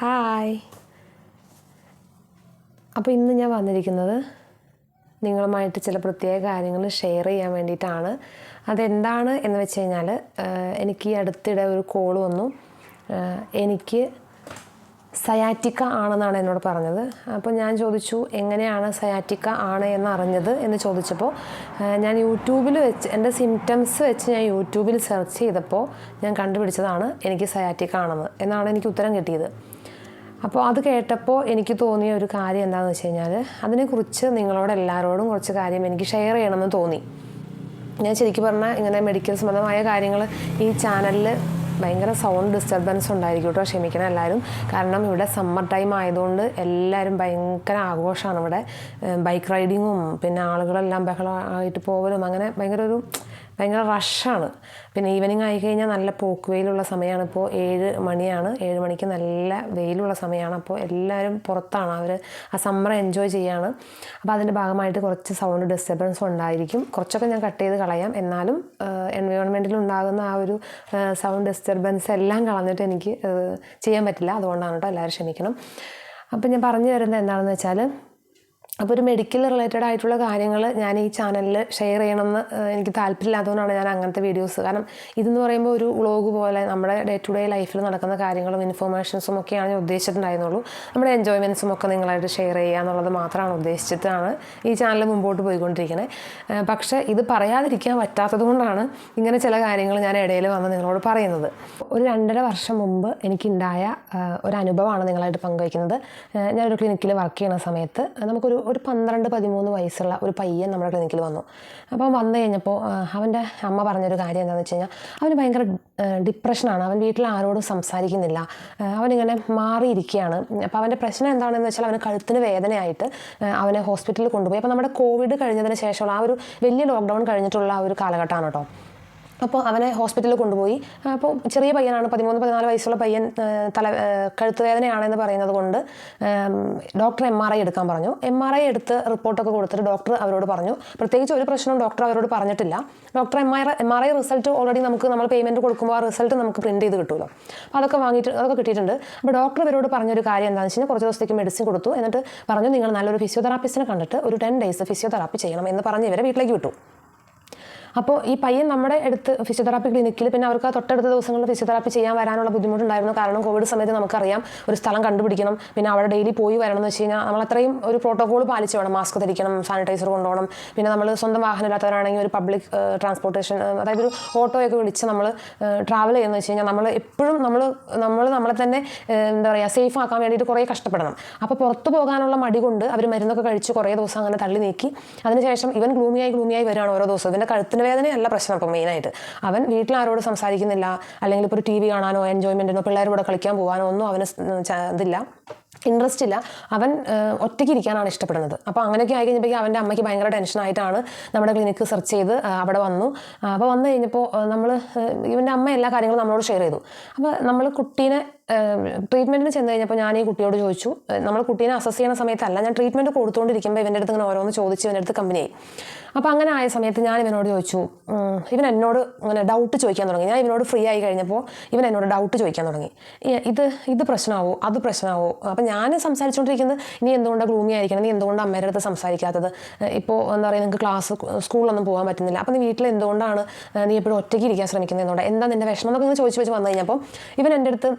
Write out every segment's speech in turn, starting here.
Hi. അപ്പോൾ ഇന്ന് ഞാൻ വന്നിരിക്കുന്നത് നിങ്ങളുമായിട്ട് ചില പ്രത്യേക കാര്യങ്ങൾ ഷെയർ ചെയ്യാൻ വേണ്ടിയിട്ടാണ്. അതെന്താണ് എന്ന് വെച്ച് കഴിഞ്ഞാൽ, എനിക്ക് ഈ അടുത്തിടെ ഒരു കോൾ വന്നു. എനിക്ക് സയാറ്റിക്ക ആണെന്നാണ് എന്നോട് പറഞ്ഞത്. അപ്പോൾ ഞാൻ ചോദിച്ചു, എങ്ങനെയാണ് സയാറ്റിക്ക ആണ് എന്നറിഞ്ഞത് എന്ന് ചോദിച്ചപ്പോൾ, ഞാൻ യൂട്യൂബിൽ വെച്ച് എൻ്റെ സിംറ്റംസ് വെച്ച് ഞാൻ യൂട്യൂബിൽ സെർച്ച് ചെയ്തപ്പോൾ ഞാൻ കണ്ടുപിടിച്ചതാണ് എനിക്ക് സയാറ്റിക്ക ആണെന്ന് എന്നാണ് എനിക്ക് ഉത്തരം കിട്ടിയത്. അപ്പോൾ അത് കേട്ടപ്പോൾ എനിക്ക് തോന്നിയ ഒരു കാര്യം എന്താണെന്ന് വെച്ച് കഴിഞ്ഞാൽ, അതിനെക്കുറിച്ച് നിങ്ങളോട് എല്ലാവരോടും കുറച്ച് കാര്യം എനിക്ക് ഷെയർ ചെയ്യണമെന്ന് തോന്നി. ഞാൻ ശരിക്കും പറഞ്ഞാൽ ഇങ്ങനെ മെഡിക്കൽ സംബന്ധമായ കാര്യങ്ങൾ ഈ ചാനലിൽ ഭയങ്കര സൗണ്ട് ഡിസ്റ്റർബൻസ് ഉണ്ടായിരിക്കും കേട്ടോ, ക്ഷമിക്കണം എല്ലാവരും. കാരണം ഇവിടെ സമ്മർ ടൈം ആയതുകൊണ്ട് എല്ലാവരും ഭയങ്കര ആഘോഷമാണ് ഇവിടെ. ബൈക്ക് റൈഡിങ്ങും പിന്നെ ആളുകളെല്ലാം ബഹളമായിട്ട് പോകലും അങ്ങനെ ഭയങ്കര റഷാണ്. പിന്നെ ഈവനിങ് ആയിക്കഴിഞ്ഞാൽ നല്ല പോക്ക് വെയിലുള്ള സമയമാണ്. ഇപ്പോൾ 7 മണിയാണ്. 7 മണിക്ക് നല്ല വെയിലുള്ള സമയമാണ്. അപ്പോൾ എല്ലാവരും പുറത്താണ്, അവർ ആ സമ്മർ എൻജോയ് ചെയ്യാണ്. അപ്പോൾ അതിൻ്റെ ഭാഗമായിട്ട് കുറച്ച് സൗണ്ട് ഡിസ്റ്റർബൻസ് ഉണ്ടായിരിക്കും. കുറച്ചൊക്കെ ഞാൻ കട്ട് ചെയ്ത് കളയാം. എന്നാലും എൻവയോൺമെൻറ്റിൽ ഉണ്ടാകുന്ന ആ ഒരു സൗണ്ട് ഡിസ്റ്റർബൻസ് എല്ലാം കളഞ്ഞിട്ട് എനിക്ക് ചെയ്യാൻ പറ്റില്ല. അതുകൊണ്ടാണ് കേട്ടോ, എല്ലാവരും ക്ഷമിക്കണം. അപ്പോൾ ഞാൻ പറഞ്ഞു വരുന്നത് എന്താണെന്ന് വെച്ചാൽ, അപ്പോൾ ഒരു മെഡിക്കൽ റിലേറ്റഡ് ആയിട്ടുള്ള കാര്യങ്ങൾ ഞാൻ ഈ ചാനലിൽ ഷെയർ ചെയ്യണമെന്ന് എനിക്ക് താല്പര്യമില്ലാത്തതുകൊണ്ടാണ് ഞാൻ അങ്ങനത്തെ വീഡിയോസ്. കാരണം ഇതെന്ന് പറയുമ്പോൾ ഒരു വ്ളോഗ് പോലെ നമ്മുടെ ഡേ ടു ഡേ ലൈഫിൽ നടക്കുന്ന കാര്യങ്ങളും ഇൻഫോർമേഷൻസും ഒക്കെയാണ് ഞാൻ ഉദ്ദേശിച്ചിട്ടുണ്ടായിരുന്നുള്ളൂ. നമ്മുടെ എൻജോയ്മെൻറ്റ്സും ഒക്കെ നിങ്ങളായിട്ട് ഷെയർ ചെയ്യുക എന്നുള്ളത് മാത്രമാണ് ഉദ്ദേശിച്ചിട്ടാണ് ഈ ചാനൽ മുമ്പോട്ട് പോയിക്കൊണ്ടിരിക്കുന്നത്. പക്ഷേ ഇത് പറയാതിരിക്കാൻ പറ്റാത്തത് കൊണ്ടാണ് ഇങ്ങനെ ചില കാര്യങ്ങൾ ഞാൻ ഇടയിൽ വന്ന് നിങ്ങളോട് പറയുന്നത്. ഒരു 2.5 വർഷം മുമ്പ് എനിക്കുണ്ടായ ഒരു അനുഭവമാണ് നിങ്ങളായിട്ട് പങ്കുവയ്ക്കുന്നത്. ഞാനൊരു ക്ലിനിക്കിൽ വർക്ക് ചെയ്യുന്ന സമയത്ത് നമുക്കൊരു 12-13 വയസ്സുള്ള ഒരു പയ്യൻ നമ്മുടെ ക്ലിനിക്കിൽ വന്നു. അപ്പം വന്നു കഴിഞ്ഞപ്പോൾ അവൻ്റെ അമ്മ പറഞ്ഞൊരു കാര്യം എന്താണെന്ന് വെച്ച് കഴിഞ്ഞാൽ, അവന് ഭയങ്കര ഡിപ്രഷനാണ്. അവൻ വീട്ടിൽ ആരോടും സംസാരിക്കുന്നില്ല, അവനിങ്ങനെ മാറിയിരിക്കുകയാണ്. അപ്പോൾ അവൻ്റെ പ്രശ്നം എന്താണെന്ന് വെച്ചാൽ, അവന് കഴുത്തിന് വേദനയായിട്ട് അവനെ ഹോസ്പിറ്റലിൽ കൊണ്ടുപോയി. അപ്പോൾ നമ്മുടെ കോവിഡ് കഴിഞ്ഞതിന് ശേഷമുള്ള ആ ഒരു വലിയ ലോക്ക്ഡൗൺ കഴിഞ്ഞിട്ടുള്ള ആ ഒരു കാലഘട്ടമാണ് കേട്ടോ. അപ്പോൾ അവനെ ഹോസ്പിറ്റലിൽ കൊണ്ടുപോയി. അപ്പോൾ ചെറിയ പയ്യനാണ്, 13-14 വയസ്സുള്ള പയ്യൻ. കഴുത്ത് വേദനയാണെന്ന് പറയുന്നത് കൊണ്ട് ഡോക്ടർ MRI എടുക്കാൻ പറഞ്ഞു. MRI എടുത്ത് റിപ്പോർട്ടൊക്കെ കൊടുത്തിട്ട് ഡോക്ടർ അവരോട് പറഞ്ഞു, പ്രത്യേകിച്ച് ഒരു പ്രശ്നവും ഡോക്ടർ അവരോട് പറഞ്ഞിട്ടില്ല. ഡോക്ടർ MRI റിസൾട്ട് ഓൾറെഡി നമ്മൾ പേയ്മെൻറ്റ് കൊടുക്കുമ്പോൾ ആ റിസൾട്ട് നമുക്ക് പ്രിൻറ്റ് ചെയ്ത് കിട്ടുമല്ലോ. അപ്പോൾ അതൊക്കെ കിട്ടിയിട്ടുണ്ട്. അപ്പോൾ ഡോക്ടർ അവരോട് പറഞ്ഞൊരു കാര്യം എന്താണെന്ന് വെച്ച് കഴിഞ്ഞാൽ, കുറച്ച് ദിവസത്തേക്ക് മെഡിസിൻ കൊടുത്തു. എന്നിട്ട് പറഞ്ഞു, നിങ്ങൾ നല്ലൊരു ഫിസിയോതെറാപ്പിസ്റ്റിനെ കണ്ടിട്ട് ഒരു 10 ഡേയ്സ് ഫിസിയോതെറാപ്പി ചെയ്യണം എന്ന് പറഞ്ഞ് ഇവരെ വീട്ടിലേക്ക് വിട്ടു. അപ്പോൾ ഈ പയ്യൻ നമ്മുടെ അടുത്ത് ഫിസിയോതെറാപ്പി ക്ലിനിക്കിൽ, പിന്നെ അവർക്ക് തൊട്ടടുത്ത ദിവസങ്ങളിൽ ഫിസിയോതെറാപ്പി ചെയ്യാൻ വരാനുള്ള ബുദ്ധിമുട്ടുണ്ടായിരുന്നു. കാരണം കോവിഡ് സമയത്ത് നമുക്കറിയാം, ഒരു സ്ഥലം കണ്ടുപിടിക്കണം, പിന്നെ അവിടെ ഡെയിലി പോയി വരണം എന്ന് വെച്ച് കഴിഞ്ഞാൽ നമ്മൾ അത്രയും ഒരു പ്രോട്ടോകോൾ പാലിച്ച് വേണം. മാസ്ക് ധരിക്കണം, സാനിറ്റൈസർ കൊണ്ടുപോകണം. പിന്നെ നമ്മൾ സ്വന്തം വാഹനമില്ലാത്തവരാണെങ്കിൽ ഒരു പബ്ലിക് ട്രാൻസ്പോർട്ടേഷൻ, അതായത് ഒരു ഓട്ടോയൊക്കെ വിളിച്ച് നമ്മൾ ട്രാവൽ ചെയ്യുന്നത് വെച്ച് കഴിഞ്ഞാൽ, നമ്മൾ എപ്പോഴും നമ്മളെ തന്നെ എന്താ പറയുക, സേഫ് ആക്കാൻ വേണ്ടിയിട്ട് കുറേ കഷ്ടപ്പെടണം. അപ്പോൾ പുറത്ത് പോകാനുള്ള മടി കൊണ്ട് അവർ മരുന്നൊക്കെ കഴിച്ച് കുറേ ദിവസം അങ്ങനെ തള്ളി നീക്കി. അതിനുശേഷം ഇവൻ ഗ്ലൂമിയായി വരികയാണ് ഓരോ ദിവസവും. ഇവൻ്റെ കഴുത്തിന് വേദനയല്ല പ്രശ്നം. അപ്പോൾ മെയിനായിട്ട് അവൻ വീട്ടിൽ ആരോട് സംസാരിക്കുന്നില്ല, അല്ലെങ്കിൽ ഇപ്പോൾ ഒരു TV കാണാനോ എൻജോയ്മെൻറ്റിനോ പിള്ളേരുടെ കളിക്കാൻ പോകാനോ ഒന്നും അവന് ഇതില്ല, ഇൻട്രസ്റ്റ് ഇല്ല. അവൻ ഒറ്റയ്ക്ക് ഇരിക്കാനാണ് ഇഷ്ടപ്പെടുന്നത്. അപ്പോൾ അങ്ങനെയൊക്കെ ആയി കഴിഞ്ഞപ്പോൾ അവൻ്റെ അമ്മയ്ക്ക് ഭയങ്കര ടെൻഷനായിട്ടാണ് നമ്മുടെ ക്ലിനിക്ക് സെർച്ച് ചെയ്ത് അവിടെ വന്നു. അപ്പോൾ വന്നു കഴിഞ്ഞപ്പോൾ ഇവൻ്റെ അമ്മ എല്ലാ കാര്യങ്ങളും നമ്മളോട് ഷെയർ ചെയ്തു. അപ്പോൾ നമ്മൾ കുട്ടീനെ ട്രീറ്റ്മെൻറ്റിന് ചെന്ന് കഴിഞ്ഞപ്പോൾ ഞാൻ ഈ കുട്ടിയോട് ചോദിച്ചു, നമ്മൾ കുട്ടീനെ അസസ് ചെയ്യുന്ന സമയത്തല്ല, ഞാൻ ട്രീറ്റ്മെൻറ്റ് കൊടുത്തുകൊണ്ടിരിക്കുമ്പോൾ ഇവൻ്റെ അടുത്ത് ഇങ്ങനെ ഓരോന്ന് ചോദിച്ച് ഇവൻ്റെ അടുത്ത് കമ്പനിയായി. അപ്പോൾ അങ്ങനെ ആയ സമയത്ത് ഞാൻ ഇവനോട് ചോദിച്ചു, ഇവൻ എന്നോട് ഇങ്ങനെ ഡൗട്ട് ചോദിക്കാൻ തുടങ്ങി. ഞാൻ ഇവനോട് ഫ്രീ ആയി കഴിഞ്ഞപ്പോൾ ഇവൻ എന്നോട് ഡൗട്ട് ചോദിക്കാൻ തുടങ്ങി. ഇത് പ്രശ്നമാവോ, അത് പ്രശ്നമാവോ. അപ്പം ഞാൻ സംസാരിച്ചുകൊണ്ടിരിക്കുന്നത്, നീ എന്തുകൊണ്ടാണ് ഗ്ലൂമി ആയിരിക്കണം, നീ എന്തുകൊണ്ടാണ് അമ്മയുടെ അടുത്ത് സംസാരിക്കാത്തത്, ഇപ്പോൾ എന്താ പറയുക, നിങ്ങൾക്ക് സ്കൂളിലൊന്നും പോകാൻ പറ്റുന്നില്ല, അപ്പം നീ വീട്ടിൽ എന്തുകൊണ്ടാണ് നീ എപ്പോഴും ഒറ്റയ്ക്ക് ഇരിക്കാൻ ശ്രമിക്കുന്നത്, എന്തുകൊണ്ട്, എന്താ നിൻ്റെ വിഷമം എന്നൊക്കെ ഇങ്ങനെ ചോദിച്ച് വന്നു കഴിഞ്ഞപ്പോൾ ഇവൻ എൻ്റെ അടുത്ത്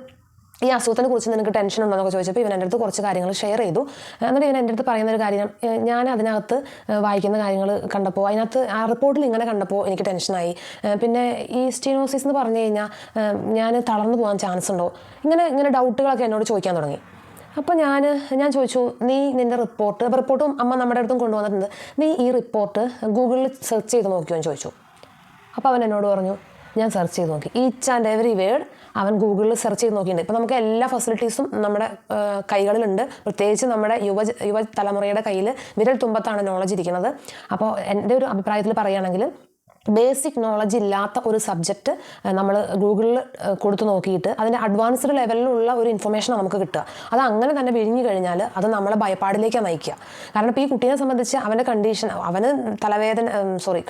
ഈ അസുഖത്തിനെ കുറിച്ച് നിനക്ക് ടെൻഷൻ ഉണ്ടോയെന്നൊക്കെ ചോദിച്ചപ്പോൾ ഇവൻ എൻ്റെ അടുത്ത് കുറച്ച് കാര്യങ്ങൾ ഷെയർ ചെയ്തു. എന്നിട്ട് ഇവൻ എൻ്റെ അടുത്ത് പറയുന്നൊരു കാര്യം, ഞാൻ അതിനകത്ത് വായിക്കുന്ന കാര്യങ്ങൾ കണ്ടപ്പോൾ, അതിനകത്ത് ആ റിപ്പോർട്ടിൽ ഇങ്ങനെ കണ്ടപ്പോൾ എനിക്ക് ടെൻഷനായി. പിന്നെ ഈ സ്റ്റീനോസിസ് എന്ന് പറഞ്ഞു കഴിഞ്ഞാൽ ഞാൻ തളർന്നു പോകാൻ ചാൻസ് ഉണ്ടോ, ഇങ്ങനെ ഡൗട്ടുകളൊക്കെ എന്നോട് ചോദിക്കാൻ തുടങ്ങി. അപ്പോൾ ഞാൻ ചോദിച്ചു, നീ നിൻ്റെ റിപ്പോർട്ടും അമ്മ നമ്മുടെ അടുത്തും കൊണ്ടുവന്നിട്ടുണ്ട്, നീ ഈ റിപ്പോർട്ട് ഗൂഗിളിൽ സെർച്ച് ചെയ്ത് നോക്കിയോ എന്ന് ചോദിച്ചു. അപ്പോൾ അവൻ എന്നോട് പറഞ്ഞു, ഞാൻ സെർച്ച് ചെയ്ത് നോക്കി. ഈച്ച് ആൻഡ് എവറി വേർഡ് അവൻ ഗൂഗിളിൽ സെർച്ച് ചെയ്ത് നോക്കിയിട്ടുണ്ട്. ഇപ്പോൾ നമുക്ക് എല്ലാ ഫെസിലിറ്റീസും നമ്മുടെ കൈകളിലുണ്ട്. പ്രത്യേകിച്ച് നമ്മുടെ യുവതലമുറയുടെ കയ്യിൽ വിരൽ തുമ്പത്താണ് നോളജ് ഇരിക്കുന്നത്. അപ്പോൾ എൻ്റെ ഒരു അഭിപ്രായത്തിൽ പറയുകയാണെങ്കിൽ ബേസിക് നോളജ് ഇല്ലാത്ത ഒരു സബ്ജക്റ്റ് നമ്മൾ ഗൂഗിളിൽ കൊടുത്തു നോക്കിയിട്ട് അതിൻ്റെ അഡ്വാൻസ്ഡ് ലെവലിലുള്ള ഒരു ഇൻഫർമേഷൻ നമുക്ക് കിട്ടുക. അത് അങ്ങനെ തന്നെ വിഴിഞ്ഞു കഴിഞ്ഞാൽ അത് നമ്മളെ ഭയപ്പാടിലേക്കാണ് നയിക്കുക. കാരണം ഇപ്പോൾ ഈ കുട്ടീനെ സംബന്ധിച്ച് അവൻ്റെ കണ്ടീഷൻ, അവന്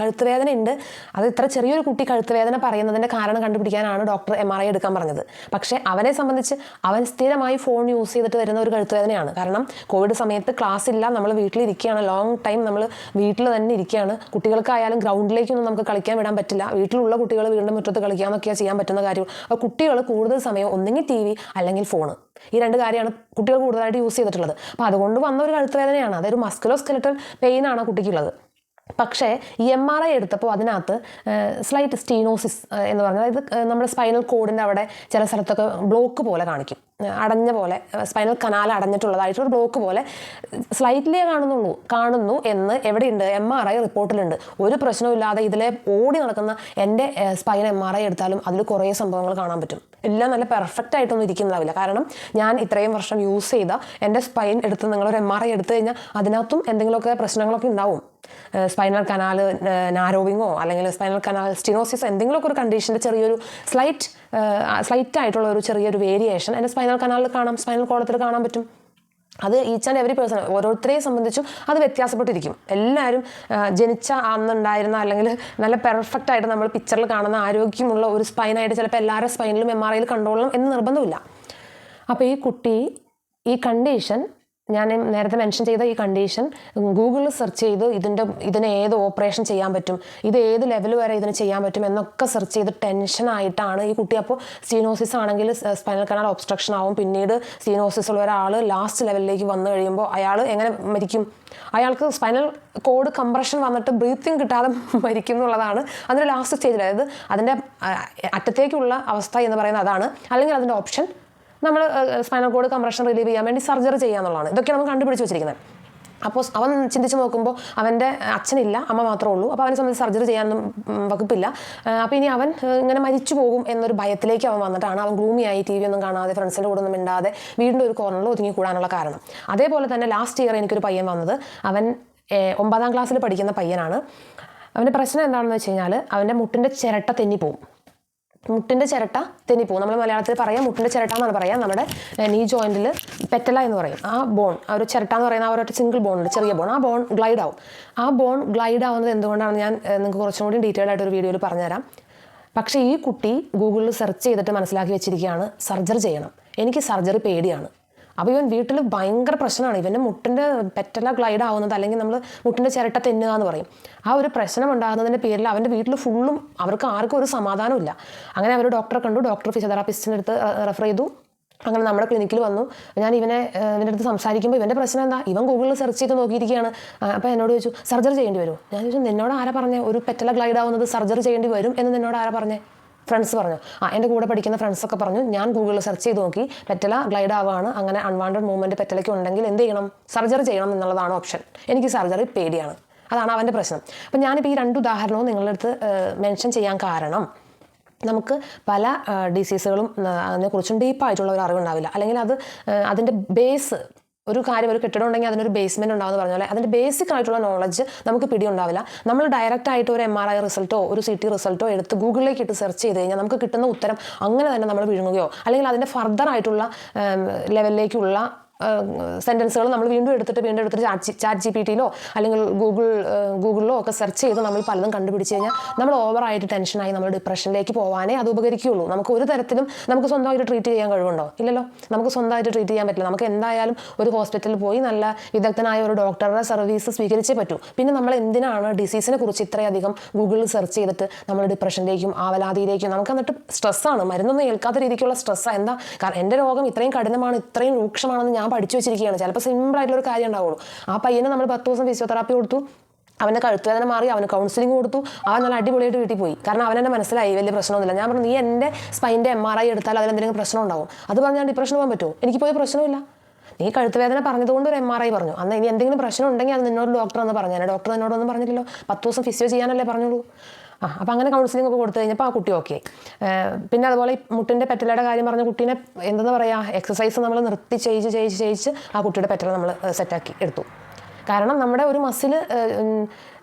കഴുത്ത് വേദന ഉണ്ട്. അത് ഇത്ര ചെറിയൊരു കുട്ടി കഴുത്ത് വേദന പറയുന്നതിൻ്റെ കാരണം കണ്ടുപിടിക്കാനാണ് ഡോക്ടർ MRI എടുക്കാൻ പറഞ്ഞത്. പക്ഷേ അവനെ സംബന്ധിച്ച് അവൻ സ്ഥിരമായി ഫോൺ യൂസ് ചെയ്തിട്ട് വരുന്ന ഒരു കഴുത്ത് വേദനയാണ്. കാരണം കോവിഡ് സമയത്ത് ക്ലാസ് ഇല്ല, നമ്മൾ വീട്ടിലിരിക്കുകയാണ്, ലോങ് ടൈം നമ്മൾ വീട്ടിൽ തന്നെ ഇരിക്കുകയാണ്. കുട്ടികൾക്കായാലും ഗ്രൗണ്ടിലേക്കൊന്നും നമുക്ക് കളിക്കാൻ വിടാൻ പറ്റില്ല. വീട്ടിലുള്ള കുട്ടികൾ വീടിൻ്റെ മുറ്റത്ത് കളിക്കാമെന്നൊക്കെയാണ് ചെയ്യാൻ പറ്റുന്ന കാര്യം. അപ്പോൾ കുട്ടികൾ കൂടുതൽ സമയം ഒന്നെങ്കിൽ TV അല്ലെങ്കിൽ ഫോണ്, ഈ രണ്ട് കാര്യമാണ് കുട്ടികൾ കൂടുതലായിട്ട് യൂസ് ചെയ്തിട്ടുള്ളത്. അപ്പോൾ അതുകൊണ്ട് വന്ന ഒരു കഴുത്ത് വേദനയാണ്. അതൊരു മസ്കുലോ സ്കെലറ്റൽ പെയിൻ ആണ് കുട്ടിക്കുള്ളത്. പക്ഷേ ഈ MRI എടുത്തപ്പോൾ അതിനകത്ത് സ്ലൈറ്റ് സ്റ്റീനോസിസ് എന്ന് പറഞ്ഞാൽ ഇത് നമ്മുടെ സ്പൈനൽ കോഡിൻ്റെ അവിടെ ചില സ്ഥലത്തൊക്കെ ബ്ലോക്ക് പോലെ കാണിക്കും, അടഞ്ഞ പോലെ, സ്പൈനൽ കനാൽ അടഞ്ഞിട്ടുള്ളതായിട്ടൊരു ബ്ലോക്ക് പോലെ സ്ലൈറ്റ്ലി കാണുന്നു എന്ന് എവിടെയുണ്ട്? MRI റിപ്പോർട്ടിലുണ്ട്. ഒരു പ്രശ്നമില്ലാതെ ഇതിലെ ഓടി നടക്കുന്ന എൻ്റെ സ്പൈൻ MRI എടുത്താലും അതിൽ കുറേ സംഭവങ്ങൾ കാണാൻ പറ്റും. എല്ലാം നല്ല പെർഫെക്റ്റ് ആയിട്ടൊന്നും ഇരിക്കുന്നുണ്ടാവില്ല. കാരണം ഞാൻ ഇത്രയും വർഷം യൂസ് ചെയ്ത എൻ്റെ സ്പൈൻ എടുത്ത് നിങ്ങളൊരു MRI എടുത്തു കഴിഞ്ഞാൽ അതിനകത്തും എന്തെങ്കിലുമൊക്കെ പ്രശ്നങ്ങളൊക്കെ ഉണ്ടാവും. സ്പൈനൽ കനാൽ നാരോവിങ്ങോ അല്ലെങ്കിൽ സ്പൈനൽ കനാൽ സ്റ്റിനോസിസ് എന്തെങ്കിലുമൊക്കെ ഒരു കണ്ടീഷൻ്റെ ചെറിയൊരു സ്ലൈറ്റ് ആയിട്ടുള്ള ഒരു ചെറിയൊരു വേരിയേഷൻ എൻ്റെ സ്പൈനൽ കനാലിൽ കാണാം, സ്പൈനൽ കോളത്തിൽ കാണാൻ പറ്റും. അത് ഈച്ച് ആൻഡ് എവറി പേഴ്സൺ ഓരോരുത്തരെയും സംബന്ധിച്ചും അത് വ്യത്യാസപ്പെട്ടിരിക്കും. എല്ലാവരും ജനിച്ച അന്നുണ്ടായിരുന്ന അല്ലെങ്കിൽ നല്ല പെർഫെക്റ്റ് ആയിട്ട് നമ്മൾ പിക്ചറിൽ കാണുന്ന ആരോഗ്യമുള്ള ഒരു സ്പൈനായിട്ട് ചിലപ്പോൾ എല്ലാവരുടെ സ്പൈനിലും MRIയിൽ കണ്ടോളണം എന്ന് നിർബന്ധമില്ല. അപ്പോൾ ഈ കുട്ടി ഈ കണ്ടീഷൻ, ഞാൻ നേരത്തെ മെൻഷൻ ചെയ്ത ഈ കണ്ടീഷൻ ഗൂഗിളിൽ സെർച്ച് ചെയ്ത് ഇതിന് ഏത് ഓപ്പറേഷൻ ചെയ്യാൻ പറ്റും, ഇത് ഏത് ലെവൽ വരെ ഇതിന് ചെയ്യാൻ പറ്റും എന്നൊക്കെ സെർച്ച് ചെയ്ത് ടെൻഷനായിട്ടാണ് ഈ കുട്ടി. അപ്പോൾ സ്റ്റീനോസിസ് ആണെങ്കിൽ സ്പൈനൽ കനാൽ ഒബ്സ്ട്രക്ഷൻ ആവും. പിന്നീട് സ്റ്റീനോസിസ് ഉള്ള ഒരാൾ ലാസ്റ്റ് ലെവലിലേക്ക് വന്നു കഴിയുമ്പോൾ അയാൾ എങ്ങനെ മരിക്കും? അയാൾക്ക് സ്പൈനൽ കോഡ് കംപ്രഷൻ വന്നിട്ട് ബ്രീത്തിങ് കിട്ടാതെ മരിക്കും എന്നുള്ളതാണ് അതിൻ്റെ ലാസ്റ്റ് സ്റ്റേജിൽ. അതായത് അതിൻ്റെ അറ്റത്തേക്കുള്ള അവസ്ഥ എന്ന് പറയുന്നത് അതാണ്. അല്ലെങ്കിൽ അതിൻ്റെ ഓപ്ഷൻ നമ്മൾ സ്പൈനൽ കോഡ് കംപ്രഷൻ റിലീവ് ചെയ്യാൻ വേണ്ടി സർജറി ചെയ്യാന്നുള്ളതാണ്. ഇതൊക്കെ നമ്മൾ കണ്ടുപിടിച്ച് വെച്ചിരിക്കുന്നത്. അപ്പോൾ അവൻ ചിന്തിച്ച് നോക്കുമ്പോൾ അവൻ്റെ അച്ഛനില്ല, അമ്മ മാത്രമേ ഉള്ളൂ. അപ്പോൾ അവനെ സംബന്ധിച്ച് സർജറി ചെയ്യാനൊന്നും വകുപ്പില്ല. അപ്പോൾ ഇനി അവൻ ഇങ്ങനെ മരിച്ചു പോകും എന്നൊരു ഭയത്തിലേക്ക് അവൻ വന്നിട്ടാണ് അവൻ ഗ്ലൂമിയായി TV ഒന്നും കാണാതെ ഫ്രണ്ട്സിൻ്റെ കൂടെ ഒന്നും മിണ്ടാതെ വീണ്ടും ഒരു കോർണറിൽ ഒതുങ്ങി കൂടാനുള്ള കാരണം. അതേപോലെ തന്നെ ലാസ്റ്റ് ഇയർ എനിക്കൊരു പയ്യൻ വന്നത്, അവൻ 9ാം ക്ലാസ്സിൽ പഠിക്കുന്ന പയ്യനാണ്. അവൻ്റെ പ്രശ്നം എന്താണെന്ന് വെച്ച് കഴിഞ്ഞാൽ അവൻ്റെ മുട്ടിൻ്റെ ചിരട്ട തെന്നിപ്പോവും. മുട്ടിൻ്റെ ചിരട്ട തെന്നിപ്പോവും. നമ്മൾ മലയാളത്തിൽ പറയാം മുട്ടിൻ്റെ ചിരട്ട എന്നാണ് പറയാം. നമ്മുടെ നീ ജോയിൻറ്റിൽ പെറ്റല എന്ന് പറയും. ആ ബോൺ, ആ ഒരു ചിരട്ട എന്ന് പറയുന്ന ആ ഒരു സിംഗിൾ ബോൺ ഉണ്ട്, ചെറിയ ബോൺ. ആ ബോൺ ഗ്ലൈഡ് ആവും. ആ ബോൺ ഗ്ലൈഡ് ആവുന്നത് എന്തുകൊണ്ടാണ് ഞാൻ നിങ്ങൾക്ക് കുറച്ചും കൂടി ഡീറ്റെയിൽ ആയിട്ട് ഒരു വീഡിയോയിൽ പറഞ്ഞുതരാം. പക്ഷേ ഈ കുട്ടി ഗൂഗിളിൽ സെർച്ച് ചെയ്തിട്ട് മനസ്സിലാക്കി വെച്ചിരിക്കുകയാണ് സർജറി ചെയ്യണം, എനിക്ക് സർജറി പേടിയാണ്. അപ്പോൾ ഇവൻ വീട്ടിൽ ഭയങ്കര പ്രശ്നമാണ്. ഇവൻ്റെ മുട്ടിൻ്റെ പെറ്റല ഗ്ലൈഡ് ആവുന്നത്, അല്ലെങ്കിൽ നമ്മൾ മുട്ടിൻ്റെ ചിരട്ട തെന്നുക എന്ന് പറയും. ആ ഒരു പ്രശ്നം ഉണ്ടാകുന്നതിൻ്റെ പേരിൽ അവൻ്റെ വീട്ടിൽ ഫുള്ളും അവർക്ക് ആർക്കും ഒരു സമാധാനമില്ല. അങ്ങനെ അവർ ഡോക്ടറെ കണ്ടു. ഡോക്ടർ ഫിസിയോതെറാപ്പിസ്റ്റിൻ്റെ അടുത്ത് റെഫർ ചെയ്തു. അങ്ങനെ നമ്മുടെ ക്ലിനിക്കിൽ വന്നു. ഞാൻ ഇവൻ്റെ അടുത്ത് സംസാരിക്കുമ്പോൾ ഇവൻ്റെ പ്രശ്നം എന്താ, ഇവൻ ഗൂഗിളിൽ സെർച്ച് ചെയ്ത് നോക്കിയിരിക്കുകയാണ്. അപ്പോൾ എന്നോട് ചോദിച്ചു സർജറി ചെയ്യേണ്ടി വരും. ഞാൻ ചോദിച്ചു നിന്നോട് ആരാ പറഞ്ഞേ ഒരു പെറ്റല ഗ്ലൈഡ് ആവുന്നത് സർജറി ചെയ്യേണ്ടി വരും എന്ന് നിന്നോട് ആരാ പറഞ്ഞേ? ഫ്രണ്ട്സ് പറഞ്ഞു. എൻ്റെ കൂടെ പഠിക്കുന്ന ഫ്രണ്ട്സൊക്കെ പറഞ്ഞു. ഞാൻ ഗൂഗിളിൽ സെർച്ച് ചെയ്ത് നോക്കി, പെറ്റല ഗ്ലൈഡ് ആവുകയാണ്, അങ്ങനെ അൺവാണ്ടഡ് മൂവ്മെൻറ്റ് പെറ്റലയ്ക്ക് ഉണ്ടെങ്കിൽ എന്ത് ചെയ്യണം? സർജറി ചെയ്യണം എന്നുള്ളതാണ് ഓപ്ഷൻ. എനിക്ക് സർജറി പേടിയാണ്. അതാണ് അവൻ്റെ പ്രശ്നം. അപ്പം ഞാനിപ്പോൾ ഈ 2 ഉദാഹരണവും നിങ്ങളുടെ അടുത്ത് മെൻഷൻ ചെയ്യാൻ കാരണം നമുക്ക് പല ഡിസീസുകളും അതിനെക്കുറിച്ചും ഡീപ്പായിട്ടുള്ള ഒരു അറിവുണ്ടാവില്ല. അല്ലെങ്കിൽ അതിൻ്റെ ബേസ്, ഒരു കാര്യം ഒരു കെട്ടിടം ഉണ്ടെങ്കിൽ അതിനൊരു ബേസ്മെൻറ്റ് ഉണ്ടാവുമെന്ന് പറഞ്ഞ പോലെ അതിൻ്റെ ബേസിക് ആയിട്ടുള്ള നോളജ് നമുക്ക് പിടിയുണ്ടാവില്ല. നമ്മൾ ഡയറക്റ്റ് ആയിട്ട് ഒരു MRI റിസൾട്ടോ ഒരു CT റിസൾട്ടോ എടുത്ത് ഗൂഗിളിലേക്ക് ഇട്ട് സെർച്ച് ചെയ്ത് കഴിഞ്ഞാൽ നമുക്ക് കിട്ടുന്ന ഉത്തരം അങ്ങനെ തന്നെ നമ്മൾ വിഴുങ്ങുകയോ അല്ലെങ്കിൽ അതിൻ്റെ ഫർദർ ആയിട്ടുള്ള ലെവലിലേക്കുള്ള സെൻറ്റൻസുകൾ നമ്മൾ വീണ്ടും എടുത്തിട്ട് ചാറ്റ് GPT-യിലോ അല്ലെങ്കിൽ ഗൂഗിളിലോ ഒക്കെ സെർച്ച് ചെയ്ത് നമ്മൾ പലതും കണ്ടുപിടിച്ച് കഴിഞ്ഞാൽ നമ്മൾ ഓവറായിട്ട് ടെൻഷനായി നമ്മൾ ഡിപ്രഷനിലേക്ക് പോകാനേ അത് ഉപകരിക്കുകയുള്ളൂ. നമുക്ക് ഒരു തരത്തിലും നമുക്ക് സ്വന്തമായിട്ട് ട്രീറ്റ് ചെയ്യാൻ കഴിവുണ്ടോ? ഇല്ലല്ലോ. നമുക്ക് സ്വന്തമായിട്ട് ട്രീറ്റ് ചെയ്യാൻ പറ്റില്ല. നമുക്ക് എന്തായാലും ഒരു ഹോസ്പിറ്റലിൽ പോയി നല്ല വിദഗ്ധനായ ഒരു ഡോക്ടറുടെ സർവീസ് സ്വീകരിച്ചേ പറ്റൂ. പിന്നെ നമ്മൾ എന്തിനാണ് ഡിസീസിനെ കുറിച്ച് ഇത്രയധികം ഗൂഗിളിൽ സെർച്ച് ചെയ്തിട്ട് നമ്മൾ ഡിപ്രഷനിലേക്കും ആവലാതിയിലേക്കും, നമുക്ക് എന്നിട്ട് സ്ട്രെസ്സാണ്, മരുന്നൊന്നും ഏൽക്കാത്ത രീതിക്കുള്ള സ്ട്രെസ്സാണ്. എന്താ കാരണം എൻ്റെ രോഗം ഇത്രയും കഠിനമാണ്, ഇത്രയും രൂക്ഷമാണെന്ന് ഞാൻ പഠിച്ചു വെച്ചിരിക്കുകയാണ്. ചിലപ്പോൾ സിമ്പിളായിട്ടുള്ളൊരു കാര്യം ഉണ്ടാവുള്ളൂ. ആ പയ്യനെ നമ്മൾ 10 ദിവസം ഫിസിയോതെറാപ്പി കൊടുത്തു, അവൻ്റെ കഴുത്തുവേദന മാറി, അവന് കൗൺസിലിംഗ് കൊടുത്തു, അവൻ നല്ല അടിപൊളിയായിട്ട് വീട്ടിൽ പോയി. കാരണം അവനെന്നെ മനസ്സിലായി വലിയ പ്രശ്നമൊന്നുമില്ല. ഞാൻ പറഞ്ഞു നീ എൻ്റെ സ്പൈൻ്റെ MRI എടുത്താൽ അതിലെന്തെങ്കിലും പ്രശ്നം ഉണ്ടാവും. അത് പറഞ്ഞാൽ ഡിപ്രഷൻ പോകാൻ പറ്റുമോ? എനിക്ക് പോയി പ്രശ്നമില്ല. നീ കഴുത്തുവേദന പറഞ്ഞതുകൊണ്ട് ഒരു MRI പറഞ്ഞു. അന്ന് ഇനി എന്തെങ്കിലും പ്രശ്നം ഉണ്ടെങ്കിൽ അത് നിന്നോട് ഡോക്ടർ എന്ന് പറഞ്ഞു. ഡോക്ടർ എന്നോടൊന്നും പറഞ്ഞില്ലല്ലോ, 10 ദിവസം ഫിസിയോ ചെയ്യാനല്ലേ പറഞ്ഞോളൂ. അപ്പം അങ്ങനെ കൗൺസിലിംഗ് ഒക്കെ കൊടുത്തു കഴിഞ്ഞപ്പോൾ ആ കുട്ടി ഓക്കെ. പിന്നെ അതുപോലെ ഈ മുട്ടിൻ്റെ പെറ്റലയുടെ കാര്യം പറഞ്ഞ കുട്ടീനെ എന്താ പറയുക, എക്സസൈസ് നമ്മൾ നിർത്തി ചെയ്യിച്ച് ആ കുട്ടിയുടെ പെറ്റല നമ്മൾ സെറ്റാക്കി എടുത്തു. കാരണം നമ്മുടെ ഒരു മസിൽ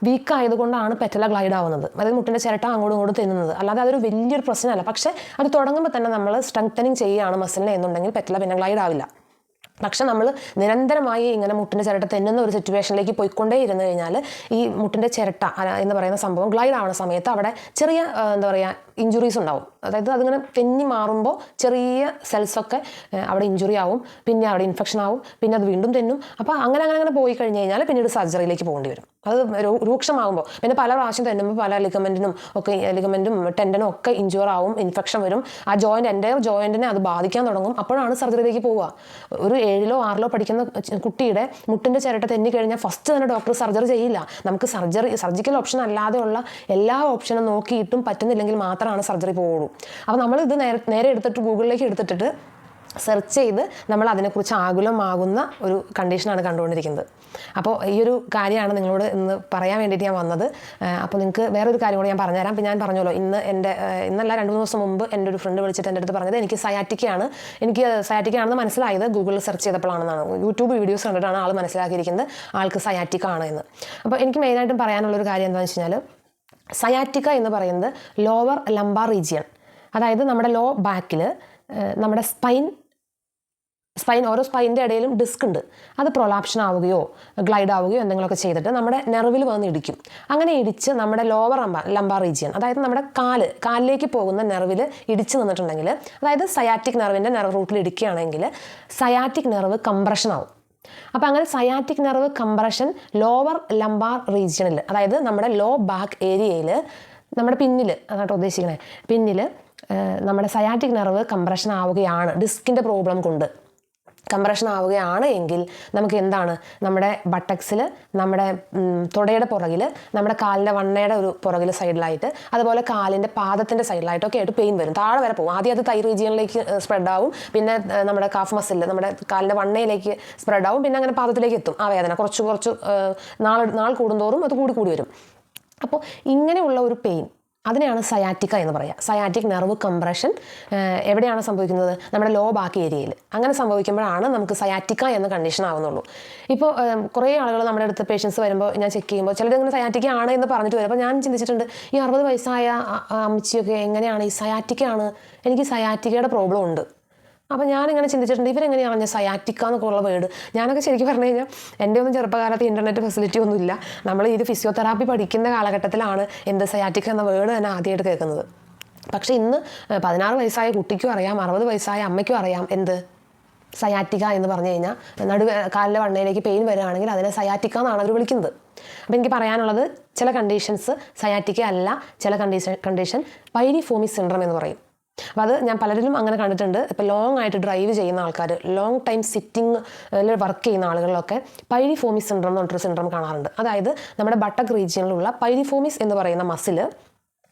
വീക്ക് ആയതുകൊണ്ടാണ് പെറ്റല ഗ്ലൈഡ് ആവുന്നത്, അതായത് മുട്ടിൻ്റെ ചിരട്ട അങ്ങോട്ടും ഇങ്ങോട്ടും തിന്നുന്നത്. അല്ലാതെ അതൊരു വലിയൊരു പ്രശ്നമല്ല. പക്ഷേ അത് തുടങ്ങുമ്പോൾ തന്നെ നമ്മൾ സ്ട്രെങ്തനിങ് ചെയ്യുകയാണ് മസിലിനെ എന്നുണ്ടെങ്കിൽ പെറ്റല പിന്നെ ഗ്ലൈഡ് ആവില്ല. പക്ഷെ നമ്മൾ നിരന്തരമായി ഇങ്ങനെ മുട്ടിൻ്റെ ചിരട്ട തെന്നുന്ന ഒരു സിറ്റുവേഷനിലേക്ക് പോയിക്കൊണ്ടേ ഇരുന്ന് കഴിഞ്ഞാൽ ഈ മുട്ടിൻ്റെ ചിരട്ട എന്ന് പറയുന്ന സംഭവം ഗ്ലൈഡ് ആവുന്ന സമയത്ത് അവിടെ ചെറിയ എന്താ പറയുക ഇഞ്ചുറീസ് ഉണ്ടാവും. അതായത് അതിങ്ങനെ തെന്നി മാറുമ്പോൾ ചെറിയ സെൽസൊക്കെ അവിടെ ഇഞ്ചുറി ആവും, പിന്നെ അവിടെ ഇൻഫെക്ഷൻ ആവും, പിന്നെ അത് വീണ്ടും തെന്നും. അപ്പോൾ അങ്ങനെ പോയി കഴിഞ്ഞ് കഴിഞ്ഞാൽ പിന്നീട് സർജറിയിലേക്ക് പോകേണ്ടി വരും. അത് രൂക്ഷമാകുമ്പോൾ പിന്നെ പല പ്രാവശ്യം തെന്നുമ്പോൾ പല ലിഗമെൻറ്റും ടെൻഡനും ഒക്കെ ഇഞ്ചുർ ആവും, ഇൻഫെക്ഷൻ വരും. ആ എൻ്റയർ ജോയിൻറ്റിനെ അത് ബാധിക്കാൻ തുടങ്ങും. അപ്പോഴാണ് സർജറിയിലേക്ക് പോവുക. ഒരു 7-ോ 6-ലോ പഠിക്കുന്ന കുട്ടിയുടെ മുട്ടിൻ്റെ ചിരട്ട തെന്നി കഴിഞ്ഞാൽ ഫസ്റ്റ് തന്നെ ഡോക്ടർ സർജറി ചെയ്യില്ല. നമുക്ക് സർജിക്കൽ ഓപ്ഷൻ അല്ലാതെയുള്ള എല്ലാ ഓപ്ഷനും നോക്കിയിട്ടും പറ്റുന്നില്ലെങ്കിൽ മാത്രമാണ് സർജറി പോവുള്ളൂ. അപ്പോൾ നമ്മളിത് നേരെ എടുത്തിട്ട് ഗൂഗിളിലേക്ക് എടുത്തിട്ട് സെർച്ച് ചെയ്ത് നമ്മൾ അതിനെക്കുറിച്ച് ആകുലമാകുന്ന ഒരു കണ്ടീഷനാണ് കണ്ടുകൊണ്ടിരിക്കുന്നത്. അപ്പോൾ ഈ ഒരു കാര്യമാണ് നിങ്ങളോട് ഇന്ന് പറയാൻ വേണ്ടിയിട്ട് ഞാൻ വന്നത്. അപ്പോൾ നിങ്ങൾക്ക് വേറൊരു കാര്യം കൂടി ഞാൻ പറഞ്ഞുതരാം. അപ്പോൾ ഞാൻ പറഞ്ഞല്ലോ, ഇന്നല്ല 2-3 ദിവസം മുമ്പ് എൻ്റെ ഒരു ഫ്രണ്ട് വിളിച്ചിട്ട് എൻ്റെ അടുത്ത് പറഞ്ഞത് എനിക്ക് സയാറ്റിക്കാണെന്ന് മനസ്സിലായത് ഗൂഗിളിൽ സെർച്ച് ചെയ്തപ്പോഴാണെന്നാണ്. യൂട്യൂബ് വീഡിയോസ് കണ്ടിട്ടാണ് ആൾ മനസ്സിലാക്കിയിരിക്കുന്നത് ആൾക്ക് സയാറ്റിക്ക ആണ് എന്ന്. അപ്പോൾ എനിക്ക് മെയിനായിട്ടും പറയാനുള്ളൊരു കാര്യം എന്താണെന്ന് വെച്ച് കഴിഞ്ഞാൽ, സയാറ്റിക്ക എന്ന് പറയുന്നത് ലോവർ ലംബാർ റീജിയൻ, അതായത് നമ്മുടെ ലോ ബാക്കിൽ നമ്മുടെ ഓരോ സ്പൈൻ്റെ ഇടയിലും ഡിസ്ക് ഉണ്ട്. അത് പ്രൊലാപ്ഷൻ ആവുകയോ ഗ്ലൈഡ് ആവുകയോ എന്തെങ്കിലുമൊക്കെ ചെയ്തിട്ട് നമ്മുടെ നെർവിൽ വന്ന് ഇടിക്കും. അങ്ങനെ ഇടിച്ച് നമ്മുടെ ലോവർ ലംബാർ റീജിയൻ, അതായത് നമ്മുടെ കാലിലേക്ക് പോകുന്ന നെർവിൽ ഇടിച്ച് നിന്നിട്ടുണ്ടെങ്കിൽ, അതായത് സയാറ്റിക് നെർവിൻ്റെ നെർവ് റൂട്ടിൽ ഇടിക്കുകയാണെങ്കിൽ സയാറ്റിക് നെർവ് കംപ്രഷൻ ആവും. അപ്പോൾ അങ്ങനെ sciatic nerve compression lower lumbar റീജിയനിൽ, അതായത് നമ്മുടെ ലോ ബാക്ക് ഏരിയയിൽ നമ്മുടെ പിന്നിൽ, അതാട്ടോ ഉദ്ദേശിക്കണേ, പിന്നിൽ നമ്മുടെ സയാറ്റിക് നെർവ് കംപ്രഷൻ ആവുകയാണ്, ഡിസ്കിൻ്റെ പ്രോബ്ലം കൊണ്ട് കംപ്രഷൻ ആവുകയാണ് എങ്കിൽ നമുക്ക് എന്താണ്, നമ്മുടെ ബട്ടക്സിൽ, നമ്മുടെ തുടയുടെ പുറകിൽ, നമ്മുടെ കാലിൻ്റെ വണ്ണയുടെ ഒരു പുറകിൽ സൈഡിലായിട്ട്, അതുപോലെ കാലിൻ്റെ പാദത്തിൻ്റെ സൈഡിലായിട്ടൊക്കെ ആയിട്ട് പെയിൻ വരും. താഴെ വരെ പോകും. ആദ്യം അത് തൈ റീജിയനിലേക്ക് സ്പ്രെഡ് ആവും, പിന്നെ നമ്മുടെ കാഫ് മസിൽ, നമ്മുടെ കാലിൻ്റെ വണ്ണയിലേക്ക് സ്പ്രെഡ് ആവും, പിന്നെ അങ്ങനെ പാദത്തിലേക്ക് എത്തും ആ വേദന. കുറച്ച് നാൾ കൂടുന്തോറും അത് കൂടി വരും. അപ്പോൾ ഇങ്ങനെയുള്ള ഒരു പെയിൻ, അതിനെയാണ് സയാറ്റിക്ക എന്ന് പറയുക. സയാറ്റിക് നെർവ് കംപ്രഷൻ എവിടെയാണ് സംഭവിക്കുന്നത്? നമ്മുടെ ലോ ബാക്ക് ഏരിയയിൽ. അങ്ങനെ സംഭവിക്കുമ്പോഴാണ് നമുക്ക് സയാറ്റിക്ക എന്ന കണ്ടീഷൻ ആവുന്നുള്ളൂ. ഇപ്പോൾ കുറേ ആളുകൾ നമ്മുടെ അടുത്ത് പേഷ്യൻസ് വരുമ്പോൾ ഞാൻ ചെക്ക് ചെയ്യുമ്പോൾ ചിലരിങ്ങനെ സയാറ്റിക്ക ആണ് എന്ന് പറഞ്ഞിട്ട് വരും. അപ്പോൾ ഞാൻ ചിന്തിച്ചിട്ടുണ്ട്, ഈ 60 വയസ്സായ അമ്മച്ചിയൊക്കെ എങ്ങനെയാണ് ഈ സയാറ്റിക്ക ആണ്, എനിക്ക് സയാറ്റിക്കയുടെ പ്രോബ്ലം ഉണ്ട്. അപ്പോൾ ഞാനിങ്ങനെ ചിന്തിച്ചിട്ടുണ്ട്, ഇവരെങ്ങനെയാണ് അറിഞ്ഞ സയാറ്റിക്ക എന്നൊക്കെ ഉള്ള വേർഡ്. ഞാനൊക്കെ ശരിക്കും പറഞ്ഞു കഴിഞ്ഞാൽ എൻ്റെ ഒന്നും ചെറുപ്പകാലത്ത് ഇൻ്റർനെറ്റ് ഫെസിലിറ്റി ഒന്നുമില്ല. നമ്മൾ ഇത് ഫിസിയോതെറാപ്പി പഠിക്കുന്ന കാലഘട്ടത്തിലാണ് എന്ത് സയാറ്റിക്ക എന്ന വേർഡ് തന്നെ ആദ്യമായിട്ട് കേൾക്കുന്നത്. പക്ഷേ ഇന്ന് 16 വയസ്സായ കുട്ടിക്കും അറിയാം, 60 വയസ്സായ അമ്മയ്ക്കും അറിയാം എന്ത് സയാറ്റിക്ക എന്ന് പറഞ്ഞു കഴിഞ്ഞാൽ. കാലിൻ്റെ വണ്ണയിലേക്ക് പെയിൻ വരികയാണെങ്കിൽ അതിനെ സയാറ്റിക്ക എന്നാണ് അവർ വിളിക്കുന്നത്. അപ്പോൾ എനിക്ക് പറയാനുള്ളത്, ചില കണ്ടീഷൻസ് സയാറ്റിക്ക അല്ല, ചില കണ്ടീഷൻ പൈരിഫോമി സിൻഡ്രം എന്ന് പറയും. അപ്പോൾ അത് ഞാൻ പലരിലും അങ്ങനെ കണ്ടിട്ടുണ്ട്. ഇപ്പോൾ ലോങ് ആയിട്ട് ഡ്രൈവ് ചെയ്യുന്ന ആൾക്കാർ, ലോങ് ടൈം സിറ്റിംഗിൽ വർക്ക് ചെയ്യുന്ന ആളുകളിലൊക്കെ പൈരിഫോമിസ് സിൻഡ്രം എന്ന് പറഞ്ഞിട്ടൊരു സിൻഡ്രം കാണാറുണ്ട്. അതായത് നമ്മുടെ ബട്ടക് റീജിയനിലുള്ള പൈരിഫോമിസ് എന്ന് പറയുന്ന മസിൽ,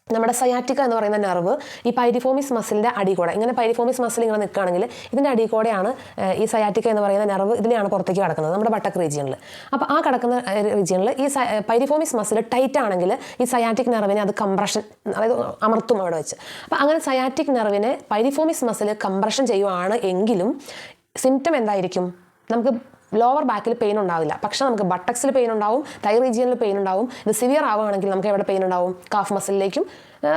നമ്മുടെ സയാറ്റിക്ക എന്ന് പറയുന്ന നെർവ് ഈ പൈരിഫോമിസ് മസിലിൻ്റെ അടികൂടെ, ഇങ്ങനെ പൈരിഫോമിസ് മസിൽ ഇങ്ങനെ നിൽക്കുകയാണെങ്കിൽ ഇതിൻ്റെ അടികൂടെയാണ് ഈ സയാറ്റിക്ക എന്ന് പറയുന്ന നെർവ്, ഇതിലെയാണ് പുറത്തേക്ക് കിടക്കുന്നത് നമ്മുടെ ബട്ടക് റീജിയനിൽ. അപ്പോൾ ആ കിടക്കുന്ന റീജിയനിൽ ഈ പൈരിഫോമിസ് മസിൽ ടൈറ്റ് ആണെങ്കിൽ ഈ സയാറ്റിക് നെർവിനെ അത് കംപ്രഷൻ, അതായത് അമർത്തും അവിടെ വെച്ച്. അപ്പോൾ അങ്ങനെ സയാറ്റിക് നെർവിനെ പൈരിഫോമിസ് മസിൽ കംപ്രഷൻ ചെയ്യുവാണ് എങ്കിലും സിംറ്റം എന്തായിരിക്കും? നമുക്ക് ലോവർ ബാക്കിൽ പെയിൻ ഉണ്ടാവില്ല, പക്ഷേ നമുക്ക് ബട്ടക്സിൽ പെയിൻ ഉണ്ടാവും, തൈ റീജിയനിൽ പെയിൻ ഉണ്ടാവും. ഇത് സിവിയർ ആവുകയാണെങ്കിൽ നമുക്ക് എവിടെ പെയിൻ ഉണ്ടാവും? കാഫ് മസിലിലേക്കും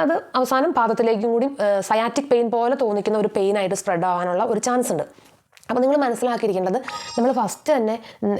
അത് അവസാനം പാദത്തിലേക്കും കൂടി സയാറ്റിക് പെയിൻ പോലെ തോന്നിക്കുന്ന ഒരു പെയിനായിട്ട് സ്പ്രെഡ് ആവാനുള്ള ഒരു ചാൻസ് ഉണ്ട്. അപ്പോൾ നിങ്ങൾ മനസ്സിലാക്കിയിരിക്കേണ്ടത്, നമ്മൾ ഫസ്റ്റ് തന്നെ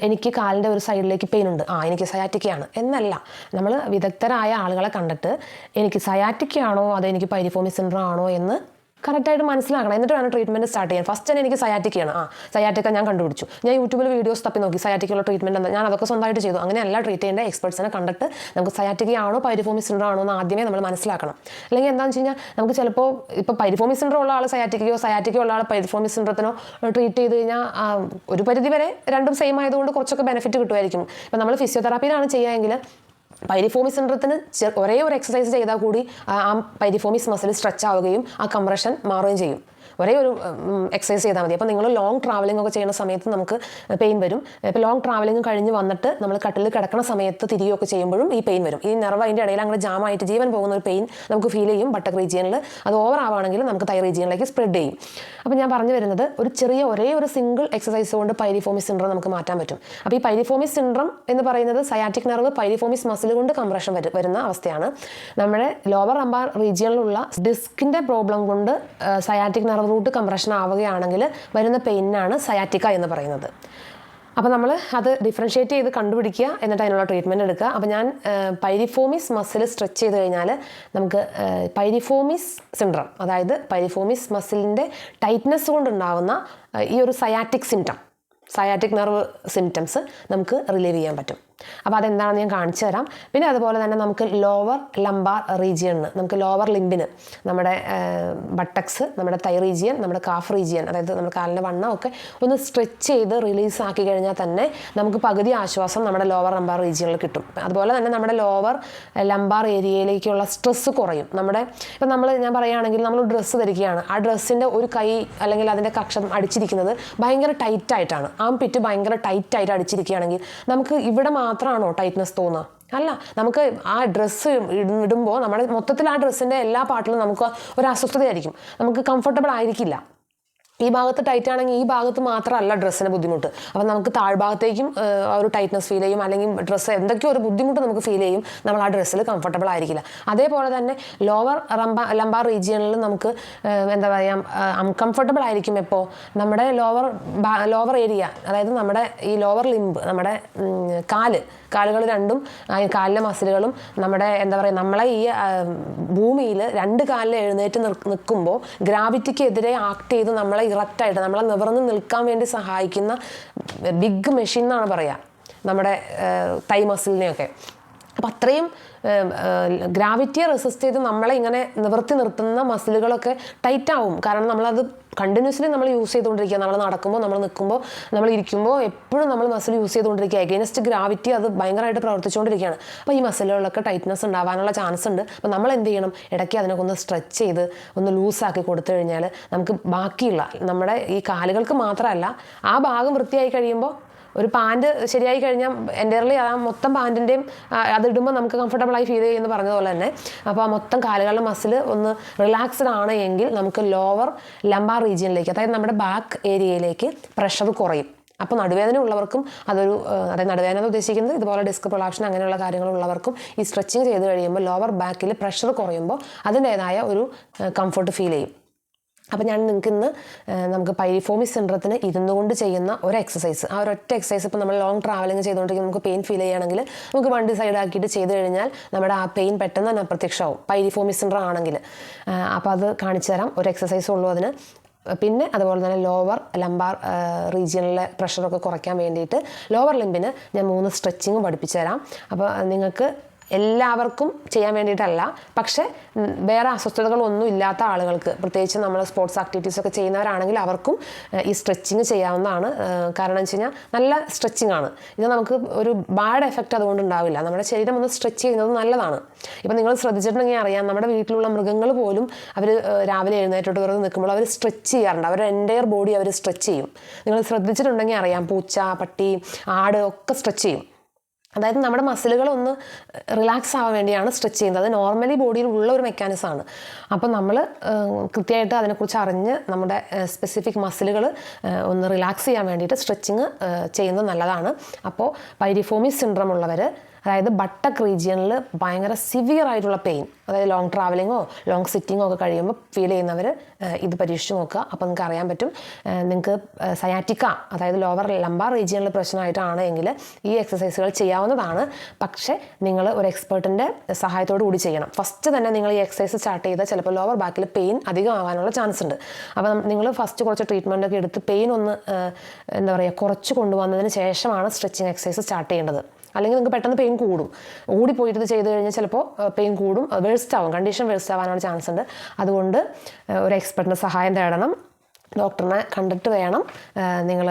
എനിക്ക് കാലിൻ്റെ ഒരു സൈഡിലേക്ക് പെയിൻ ഉണ്ട്, എനിക്ക് സയാറ്റിക്കയാണ് എന്നല്ല. നമ്മൾ വിദഗ്ധരായ ആളുകളെ കണ്ടിട്ട് എനിക്ക് സയാറ്റിക്കയാണോ അതോ എനിക്ക് പൈരിഫോമിസ് സിൻഡ്രോം ആണോ എന്ന് കറക്റ്റായിട്ട് മനസ്സിലാക്കണം. എന്നിട്ട് വേണം ട്രീറ്റ്മെൻറ്റ് സ്റ്റാർട്ട് ചെയ്യാൻ. ഫസ്റ്റ് തന്നെ എനിക്ക് സയാറ്റിക്കയാണ്, സയാറ്റിക്ക ഞാൻ കണ്ടുപിടിച്ചു, ഞാൻ യൂട്യൂബിൽ വീഡിയോസ് തപ്പി നോക്കി സയാറ്റിക്കുള്ള ട്രീറ്റ്മെൻറ്റ് എന്താ, ഞാൻ അതൊക്കെ സ്വന്തമായിട്ട് ചെയ്തു. അങ്ങനെയല്ല ട്രീറ്റ് ചെയ്യേണ്ട, എക്സ്പെർട്സിനെ കണ്ടിട്ട് നമുക്ക് സയാറ്റിക്കയാണോ പൈരിഫോമിസ് സിൻഡ്രോം ആണോ എന്ന് ആദ്യമേ നമ്മൾ മനസ്സിലാക്കണം. അല്ലെങ്കിൽ എന്താണെന്ന് വെച്ച് കഴിഞ്ഞാൽ നമുക്ക് ചിലപ്പോൾ ഇപ്പോൾ പൈരിഫോമിസ് സിൻഡ്രോം ഉള്ള ആൾ സയാറ്റിക്കയോ ഉള്ള ആൾ പൈരിഫോമിസ് സിൻഡ്രോത്തിനോ ട്രീറ്റ് ചെയ്ത് കഴിഞ്ഞാൽ ഒരു പരിധി വരെ രണ്ടും സെയിം ആയതുകൊണ്ട് കുറച്ചൊക്കെ ബെനിഫിറ്റ് കിട്ടുമായിരിക്കും. ഇപ്പോൾ നമ്മൾ ഫിസിയോതെറാപ്പിയിലാണ് ചെയ്യുകയെങ്കിൽ പൈരിഫോമിസ് സിൻഡ്രോത്തിന് ഒരേ ഒരു എക്സസൈസ് ചെയ്താൽ കൂടി ആ പൈരിഫോമിസ് മസിൽ സ്ട്രെച്ച് ആവുകയും ആ കംപ്രഷൻ മാറുകയും ചെയ്യും. ഒരേ ഒരു എക്സസൈസ് ചെയ്താൽ മതി. അപ്പോൾ നിങ്ങൾ ലോങ് ട്രാവലിംഗ് ഒക്കെ ചെയ്യുന്ന സമയത്ത് നമുക്ക് പെയിൻ വരും. ഇപ്പോൾ ലോങ് ട്രാവലിംഗ് കഴിഞ്ഞ് വന്നിട്ട് നമ്മൾ കട്ടിൽ കിടക്കുന്ന സമയത്ത് തിരികെയൊക്കെ ചെയ്യുമ്പോഴും ഈ പെയിൻ വരും. ഈ നെർവ് അതിൻ്റെ ഇടയിൽ അങ്ങനെ ജാമായിട്ട് ജീവൻ പോകുന്ന ഒരു പെയിൻ നമുക്ക് ഫീൽ ചെയ്യും ബട്ടക് റീജിയനിൽ. അത് ഓവർ ആവുകയാണെങ്കിൽ നമുക്ക് തൈ റീജിയനിലേക്ക് സ്പ്രെഡ് ചെയ്യും. അപ്പോൾ ഞാൻ പറഞ്ഞു വരുന്നത് ഒരേ ഒരു സിംഗിൾ എക്സസൈസ് കൊണ്ട് പൈരിഫോമിസ് സിൻഡ്രം നമുക്ക് മാറ്റാൻ പറ്റും. അപ്പോൾ ഈ പൈരിഫോമിസ് സിൻഡ്രം എന്ന് പറയുന്നത് സയാറ്റിക് നെർവ് പൈരിഫോമിസ് മസിൽ കൊണ്ട് കംപ്രഷൻ വരുന്ന അവസ്ഥയാണ്. നമ്മുടെ ലോവർ ലംബാർ റീജിയനിലുള്ള ഡിസ്കിൻ്റെ പ്രോബ്ലം കൊണ്ട് സയാറ്റിക് നെർവ് റൂട്ട് കംപ്രഷൻ ആവുകയാണെങ്കിൽ വരുന്ന പെയിനാണ് സയാറ്റിക്ക എന്ന് പറയുന്നത്. അപ്പോൾ നമ്മൾ അത് ഡിഫറൻഷ്യേറ്റ് ചെയ്ത് കണ്ടുപിടിക്കുക, എന്നിട്ട് അതിനുള്ള ട്രീറ്റ്മെൻറ്റ് എടുക്കുക. അപ്പോൾ ഞാൻ പൈരിഫോമിസ് മസിൽ സ്ട്രെച്ച് ചെയ്ത് കഴിഞ്ഞാൽ നമുക്ക് പൈരിഫോമിസ് സിൻഡ്രം, അതായത് പൈരിഫോമിസ് മസിലിൻ്റെ ടൈറ്റ്നെസ് കൊണ്ടുണ്ടാകുന്ന ഈ ഒരു സയാറ്റിക് നെർവ് സിംറ്റംസ് നമുക്ക് റിലീവ് ചെയ്യാൻ പറ്റും. അപ്പോൾ അതെന്താണെന്ന് ഞാൻ കാണിച്ചു തരാം. പിന്നെ അതുപോലെ തന്നെ നമുക്ക് ലോവർ ലംബാർ റീജിയണിന്, നമുക്ക് ലോവർ ലിംബിന്, നമ്മുടെ ബട്ടക്സ്, നമ്മുടെ തൈ റീജിയൻ, നമ്മുടെ കാഫ് റീജിയൻ, അതായത് നമ്മുടെ കാലിൻ്റെ വണ്ണമൊക്കെ ഒന്ന് സ്ട്രെച്ച് ചെയ്ത് റിലീസ് ആക്കി കഴിഞ്ഞാൽ തന്നെ നമുക്ക് പകുതി ആശ്വാസം നമ്മുടെ ലോവർ ലംബാർ റീജിയനിൽ കിട്ടും. അതുപോലെ തന്നെ നമ്മുടെ ലോവർ ലംബാർ ഏരിയയിലേക്കുള്ള സ്ട്രെസ്സ് കുറയും. ഇപ്പം ഞാൻ പറയുകയാണെങ്കിൽ നമ്മൾ ഡ്രസ്സ് ധരിക്കുകയാണ്, ആ ഡ്രസ്സിൻ്റെ ഒരു കൈ അല്ലെങ്കിൽ അതിൻ്റെ കക്ഷം അടിച്ചിരിക്കുന്നത് ഭയങ്കര ടൈറ്റായിട്ടാണ്, പിറ്റ് ഭയങ്കര ടൈറ്റായിട്ട് അടിച്ചിരിക്കുകയാണെങ്കിൽ നമുക്ക് ഇവിടെ മാത്രമാണോ ടൈറ്റ്നസ് തോന്നുക? അല്ല, നമുക്ക് ആ ഡ്രസ്സ് ഇടുമ്പോൾ നമ്മുടെ മൊത്തത്തിൽ ആ ഡ്രസ്സിൻ്റെ എല്ലാ പാർട്ടിലും നമുക്ക് ഒരു അസ്വസ്ഥതയായിരിക്കും, നമുക്ക് കംഫർട്ടബിൾ ആയിരിക്കില്ല. ഈ ഭാഗത്ത് ടൈറ്റ് ആണെങ്കിൽ ഈ ഭാഗത്ത് മാത്രമല്ല ഡ്രസ്സിന് ബുദ്ധിമുട്ട്, അപ്പം നമുക്ക് താഴ്ഭാഗത്തേക്കും ഒരു ടൈറ്റ്നസ് ഫീൽ ചെയ്യും, അല്ലെങ്കിൽ ഡ്രസ്സ് എന്തൊക്കെയോ ഒരു ബുദ്ധിമുട്ട് നമുക്ക് ഫീൽ ചെയ്യും, നമ്മൾ ആ ഡ്രസ്സിൽ കംഫർട്ടബിൾ ആയിരിക്കില്ല. അതേപോലെ തന്നെ ലോവർ ലംബാർ റീജിയനിൽ നമുക്ക് എന്താ പറയുക അൺകംഫർട്ടബിൾ ആയിരിക്കും. എപ്പോൾ നമ്മുടെ ലോവർ ഏരിയ, അതായത് നമ്മുടെ ഈ ലോവർ ലിംബ്, നമ്മുടെ കാലുകൾ രണ്ടും, കാലിലെ മസിലുകളും നമ്മുടെ എന്താ പറയുക നമ്മളെ ഈ ഭൂമിയിൽ രണ്ട് കാലിൽ എഴുന്നേറ്റ് നിൽക്കുമ്പോൾ ഗ്രാവിറ്റിക്കെതിരെ ആക്ട് ചെയ്ത് നമ്മളെ ഇറക്റ്റായിട്ട് നമ്മളെ നിവർന്ന് നിൽക്കാൻ വേണ്ടി സഹായിക്കുന്ന ബിഗ് മെഷീൻ എന്നാണ് പറയുക നമ്മുടെ തൈ മസിലിനെയൊക്കെ. അപ്പം അത്രയും ഗ്രാവിറ്റിയെ റെസിസ്റ്റ് ചെയ്ത് നമ്മളെ ഇങ്ങനെ നിവർത്തി നിർത്തുന്ന മസിലുകളൊക്കെ ടൈറ്റാവും. കാരണം നമ്മളത് കണ്ടിന്യൂസ്ലി നമ്മൾ യൂസ് ചെയ്തുകൊണ്ടിരിക്കുക. നമ്മൾ നടക്കുമ്പോൾ, നമ്മൾ നിൽക്കുമ്പോൾ, നമ്മൾ ഇരിക്കുമ്പോൾ എപ്പോഴും നമ്മൾ മസിൽ യൂസ് ചെയ്തുകൊണ്ടിരിക്കുക. എഗെയിൻസ്റ്റ് ഗ്രാവിറ്റി അത് ഭയങ്കരമായിട്ട് പ്രവർത്തിച്ചുകൊണ്ടിരിക്കുകയാണ്. അപ്പോൾ ഈ മസിലുകളിലൊക്കെ ടൈറ്റ്നസ് ഉണ്ടാവാനുള്ള ചാൻസ് ഉണ്ട്. അപ്പോൾ നമ്മൾ എന്ത് ചെയ്യണം? ഇടയ്ക്ക് അതിനൊക്കെ ഒന്ന് സ്ട്രെച്ച് ചെയ്ത് ഒന്ന് ലൂസാക്കി കൊടുത്തു കഴിഞ്ഞാൽ നമുക്ക് ബാക്കിയുള്ള നമ്മുടെ ഈ കാലുകൾക്ക് മാത്രമല്ല, ആ ഭാഗം വൃത്തിയായി കഴിയുമ്പോൾ ഒരു പാൻറ് ശരിയായി കഴിഞ്ഞാൽ എൻ്റെർലി ആ മൊത്തം പാൻറ്റിൻ്റെയും അതിടുമ്പോൾ നമുക്ക് കംഫർട്ടബിളായി ഫീൽ ചെയ്യുമെന്ന് പറഞ്ഞതുപോലെ തന്നെ, അപ്പോൾ ആ മൊത്തം കാലുകളുടെ മസിൽ ഒന്ന് റിലാക്സ്ഡ് ആണ് എങ്കിൽ നമുക്ക് ലോവർ ലംബാർ റീജിയനിലേക്ക്, അതായത് നമ്മുടെ ബാക്ക് ഏരിയയിലേക്ക് പ്രഷർ കുറയും. അപ്പോൾ നടുവേദന ഉള്ളവർക്കും അതായത് നടുവേദന ഉദ്ദേശിക്കുന്നത് ഇതുപോലെ ഡിസ്ക് പ്രൊലാപ്ഷൻ അങ്ങനെയുള്ള കാര്യങ്ങളുള്ളവർക്കും ഈ സ്ട്രെച്ചിങ് ചെയ്ത് കഴിയുമ്പോൾ ലോവർ ബാക്കിൽ പ്രഷർ കുറയുമ്പോൾ അതിൻ്റേതായ ഒരു കംഫർട്ട് ഫീൽ ചെയ്യും. അപ്പോൾ ഞാൻ നിങ്ങൾക്ക് ഇന്ന് നമുക്ക് പൈരിഫോമിസ് സിൻഡ്രത്തിന് ഇരുന്നുകൊണ്ട് ചെയ്യുന്ന ഒരു എക്സസൈസ്, ആ ഒരൊറ്റ എക്സസൈസ് ഇപ്പോൾ നമ്മൾ ലോങ് ട്രാവലിംഗ് ചെയ്തുകൊണ്ടിരിക്കും, നമുക്ക് പെയിൻ ഫീൽ ചെയ്യുകയാണെങ്കിൽ നമുക്ക് വണ്ടി സൈഡാക്കിയിട്ട് ചെയ്ത് കഴിഞ്ഞാൽ നമ്മുടെ ആ പെയിൻ പെട്ടെന്ന് തന്നെ അപ്രത്യക്ഷമാവും പൈരിഫോമിസ് സിൻഡ്രം ആണെങ്കിൽ. അപ്പോൾ അത് കാണിച്ചു തരാം. ഒരു എക്സസൈസ് ഉള്ളൂ അതിന്. പിന്നെ അതുപോലെ തന്നെ ലോവർ ലംബാർ റീജിയനിലെ പ്രഷറൊക്കെ കുറയ്ക്കാൻ വേണ്ടിയിട്ട് ലോവർ ലിംബിന് ഞാൻ 3 സ്ട്രെച്ചിങ്ങും പഠിപ്പിച്ചു തരാം. അപ്പോൾ നിങ്ങൾക്ക് എല്ലാവർക്കും ചെയ്യാൻ വേണ്ടിയിട്ടല്ല, പക്ഷേ വേറെ അസ്വസ്ഥതകളൊന്നും ഇല്ലാത്ത ആളുകൾക്ക്, പ്രത്യേകിച്ച് നമ്മൾ സ്പോർട്സ് ആക്ടിവിറ്റീസൊക്കെ ചെയ്യുന്നവരാണെങ്കിൽ അവർക്കും ഈ സ്ട്രെച്ചിങ് ചെയ്യാവുന്നതാണ്. കാരണം എന്ന് വെച്ച് കഴിഞ്ഞാൽ നല്ല സ്ട്രെച്ചിങ് ആണ് ഇത്. നമുക്ക് ഒരു ബാഡ് എഫക്റ്റ് അതുകൊണ്ട് ഉണ്ടാവില്ല. നമ്മുടെ ശരീരം ഒന്ന് സ്ട്രെച്ച് ചെയ്യുന്നത് നല്ലതാണ്. ഇപ്പം നിങ്ങൾ ശ്രദ്ധിച്ചിട്ടുണ്ടെങ്കിൽ അറിയാം, നമ്മുടെ വീട്ടിലുള്ള മൃഗങ്ങൾ പോലും അവർ രാവിലെ എഴുന്നേറ്റോട്ട് വെറുതെ നിൽക്കുമ്പോൾ അവർ സ്ട്രെച്ച് ചെയ്യാറുണ്ട്. അവരുടെ എൻ്റയർ ബോഡി അവർ സ്ട്രെച്ച് ചെയ്യും. നിങ്ങൾ ശ്രദ്ധിച്ചിട്ടുണ്ടെങ്കിൽ അറിയാം, പൂച്ച, പട്ടി, ആട് ഒക്കെ സ്ട്രെച്ച് ചെയ്യും. അതായത് നമ്മുടെ മസിലുകളൊന്ന് റിലാക്സ് ആവാൻ വേണ്ടിയാണ് സ്ട്രെച്ച് ചെയ്യുന്നത്. അത് നോർമലി ബോഡിയിൽ ഉള്ള ഒരു മെക്കാനിസമാണ്. അപ്പോൾ നമ്മൾ കൃത്യമായിട്ട് അതിനെക്കുറിച്ച് അറിഞ്ഞ് നമ്മുടെ സ്പെസിഫിക് മസിലുകൾ ഒന്ന് റിലാക്സ് ചെയ്യാൻ വേണ്ടിയിട്ട് സ്ട്രെച്ചിങ് ചെയ്യുന്നത് നല്ലതാണ്. അപ്പോൾ പൈരിഫോമിസ് സിൻഡ്രം ഉള്ളവർ, അതായത് ബട്ടക് റീജിയനിൽ ഭയങ്കര സിവിയർ ആയിട്ടുള്ള പെയിൻ, അതായത് ലോങ് ട്രാവലിങ്ങോ ലോങ് സിറ്റിങ്ങോ ഒക്കെ കഴിയുമ്പോൾ ഫീൽ ചെയ്യുന്നവർ ഇത് പരീക്ഷിച്ച് നോക്കുക. അപ്പോൾ നിങ്ങൾക്ക് അറിയാൻ പറ്റും. നിങ്ങൾക്ക് സയാറ്റിക്ക, അതായത് ലോവർ ലംബാർ റീജിയനിൽ പ്രശ്നമായിട്ടാണ് എങ്കിൽ ഈ എക്സസൈസുകൾ ചെയ്യാവുന്നതാണ്. പക്ഷേ നിങ്ങൾ ഒരു എക്സ്പേർട്ടിൻ്റെ സഹായത്തോടു കൂടി ചെയ്യണം. ഫസ്റ്റ് തന്നെ നിങ്ങൾ ഈ എക്സസൈസ് സ്റ്റാർട്ട് ചെയ്താൽ ചിലപ്പോൾ ലോവർ ബാക്കിൽ പെയിൻ അധികം ആവാനുള്ള ചാൻസ് ഉണ്ട്. അപ്പോൾ നിങ്ങൾ ഫസ്റ്റ് കുറച്ച് ട്രീറ്റ്മെൻ്റ് ഒക്കെ എടുത്ത് പെയിൻ ഒന്ന് എന്താ പറയുക കുറച്ച് കൊണ്ടുവന്നതിന് ശേഷമാണ് സ്ട്രെച്ചിങ് എക്സസൈസ് സ്റ്റാർട്ട് ചെയ്യേണ്ടത്. അല്ലെങ്കിൽ നിങ്ങൾക്ക് പെട്ടെന്ന് പെയിൻ കൂടും. ഓടിപ്പോയിട്ട് ഇത് ചെയ്ത് കഴിഞ്ഞാൽ ചിലപ്പോൾ പെയിൻ കൂടും, വേഴ്സ്റ്റ് ആവും, കണ്ടീഷൻ വേഴ്സ്റ്റ് ആവാനുള്ള ചാൻസ് ഉണ്ട്. അതുകൊണ്ട് ഒരു എക്സ്പെർട്ടിൻ്റെ സഹായം തേടണം. ഡോക്ടറിനെ കണ്ടിട്ട് വേണം നിങ്ങൾ